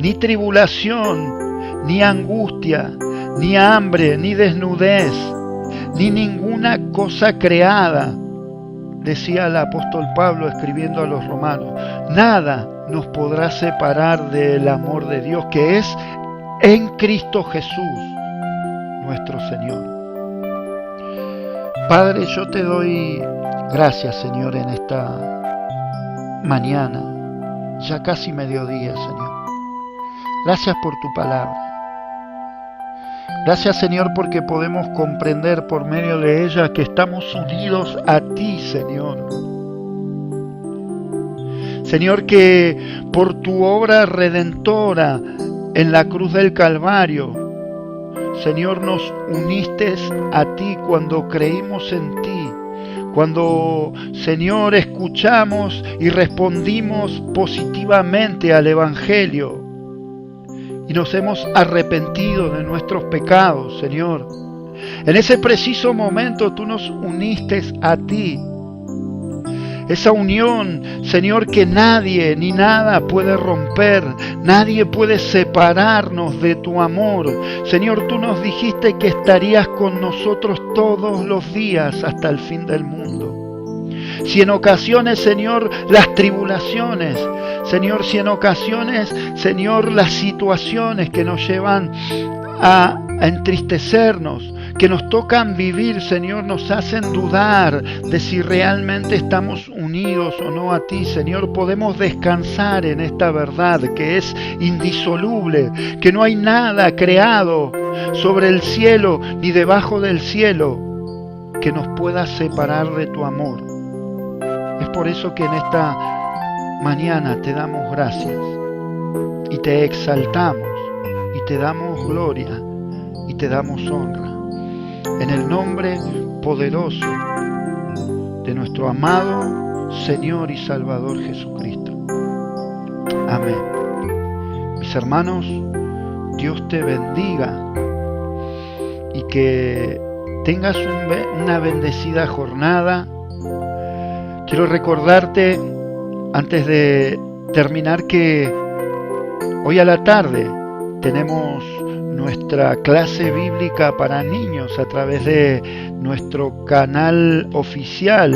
Ni tribulación, ni angustia, ni hambre, ni desnudez, ni ninguna cosa creada, decía el apóstol Pablo escribiendo a los romanos, nada nos podrá separar del amor de Dios que es en Cristo Jesús, nuestro Señor. Padre, yo te doy gracias, Señor, en esta mañana, ya casi mediodía, Señor. Gracias por tu palabra. Gracias, Señor, porque podemos comprender por medio de ella que estamos unidos a ti, Señor. Señor, que por tu obra redentora en la cruz del Calvario, Señor, nos uniste a ti cuando creímos en ti. Cuando, Señor, escuchamos y respondimos positivamente al Evangelio y nos hemos arrepentido de nuestros pecados, Señor. En ese preciso momento tú nos uniste a ti. Esa unión, Señor, que nadie ni nada puede romper, nadie puede separarnos de tu amor. Señor, tú nos dijiste que estarías con nosotros todos los días hasta el fin del mundo. Si en ocasiones, Señor, las tribulaciones, Señor, si en ocasiones, Señor, las situaciones que nos llevan a entristecernos, que nos tocan vivir, Señor, nos hacen dudar de si realmente estamos unidos o no a ti, Señor, podemos descansar en esta verdad que es indisoluble, que no hay nada creado sobre el cielo ni debajo del cielo que nos pueda separar de tu amor. Es por eso que en esta mañana te damos gracias y te exaltamos y te damos gloria y te damos honra. En el nombre poderoso de nuestro amado Señor y Salvador Jesucristo. Amén. Mis hermanos, Dios te bendiga y que tengas una bendecida jornada. Quiero recordarte, antes de terminar, que hoy a la tarde tenemos nuestra clase bíblica para niños a través de nuestro canal oficial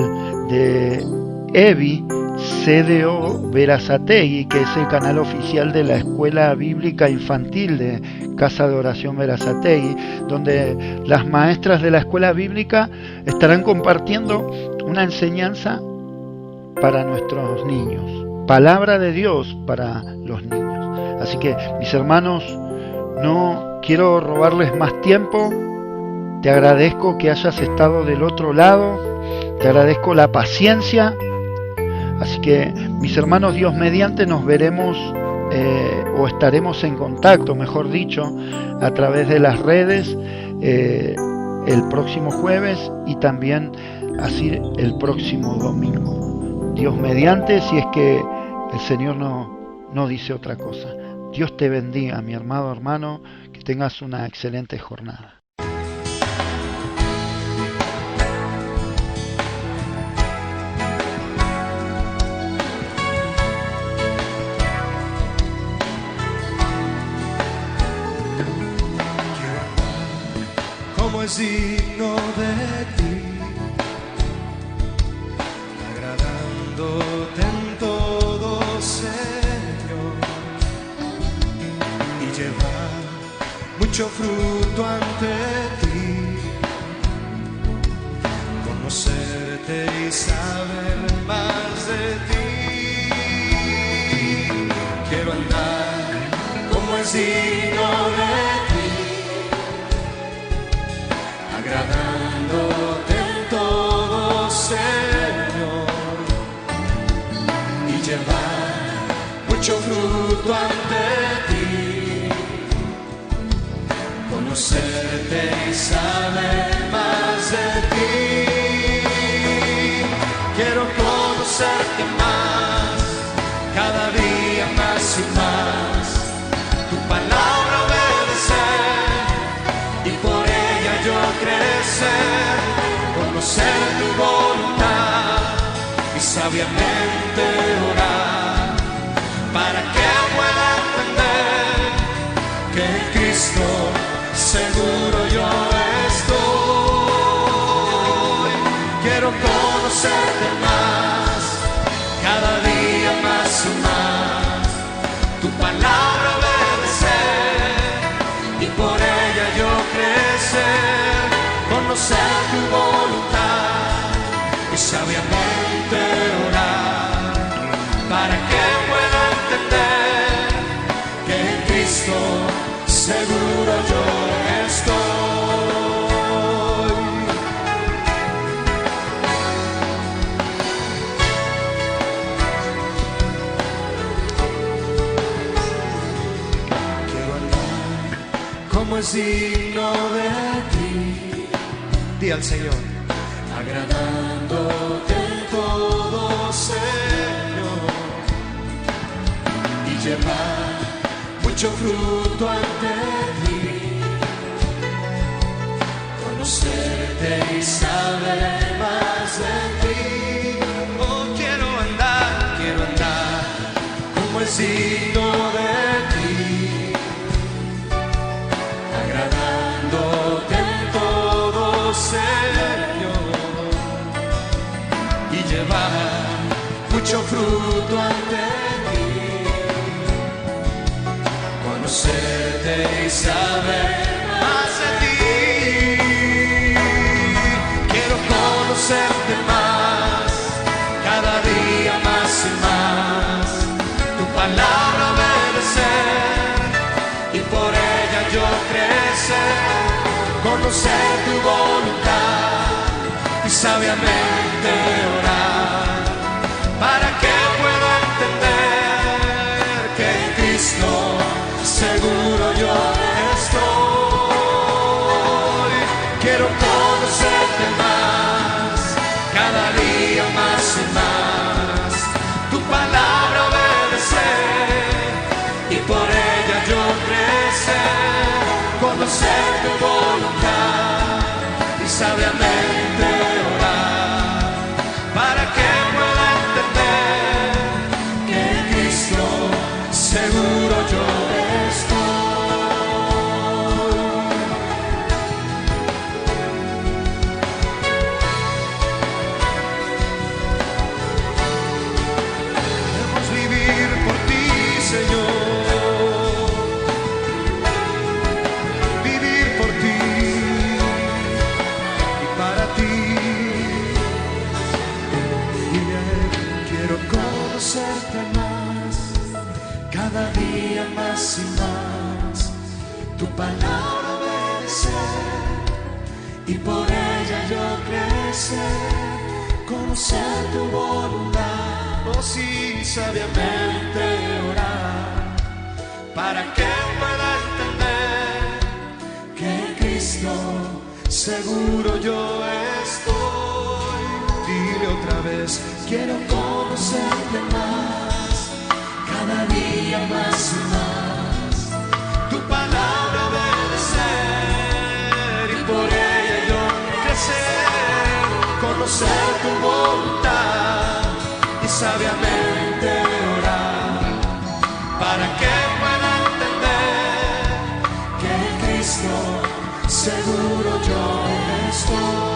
de EBI, CDO Berazategui, que es el canal oficial de la Escuela Bíblica Infantil de Casa de Oración Berazategui, donde las maestras de la Escuela Bíblica estarán compartiendo una enseñanza para nuestros niños, palabra de Dios para los niños. Así que, mis hermanos, no quiero robarles más tiempo. Te agradezco que hayas estado del otro lado. Te agradezco la paciencia. Así que, mis hermanos, Dios mediante, nos veremos o estaremos en contacto, mejor dicho, a través de las redes el próximo jueves y también así el próximo domingo. Dios mediante, si es que el Señor no dice otra cosa. Dios te bendiga, mi amado hermano, que tengas una excelente jornada. Como es digno de ti, agradándote en todo, Señor, y llevar mucho fruto ante ti, conocerte y saber más de ti. Quiero andar como es digno de ti, agradándote en todo, Señor, y llevar mucho fruto ante ti, conocerte y saber más de ti. Quiero conocerte más, cada día más y más, tu palabra obedecer y por ella yo crecer, conocer tu voluntad y sabiamente orar, para que pueda entender que en Cristo seguro yo estoy. Quiero conocerte más, cada día más y más, tu palabra obedecer y por ella yo crecer, conocer tu voluntad y sabiamente orar, para que pueda entender que en Cristo seguro yo estoy. como es digno de ti. Di al Señor, agradándote en todo, Señor, y llevar mucho fruto ante ti, conocerte y saber más de ti. oh, quiero andar como es digno de ti, agradándote en todo, Señor, y llevar mucho fruto ante ti, conocerte y saber más de ti. quiero conocerte más, cada día más y más, tu palabra obedecer y por ella yo crecer, conocer tu voluntad y sabiamente orar, para que pueda entender que en Cristo seguro yo estoy. Quiero conocerte más, cada día más y más, tu palabra obedecer y por ella yo crecer, conocer tu voluntad y sabiamente orar, para que pueda entender que en Cristo seguro yo estoy. Queremos vivir por ti, Señor, vivir por ti y para ti. Dile a él, quiero conocerte más, cada día más y más, tu palabra obedecer y por ella yo crecer, conocer tu voluntad, Oh sí, sabiamente orar, para que pueda entender que en Cristo seguro yo estoy. dile otra vez, Quiero conocerte más, cada día más y más, tu palabra obedecer y por ella yo crecer, conocer tu voluntad y sabiamente orar, para que pueda entender que en Cristo seguro yo estoy.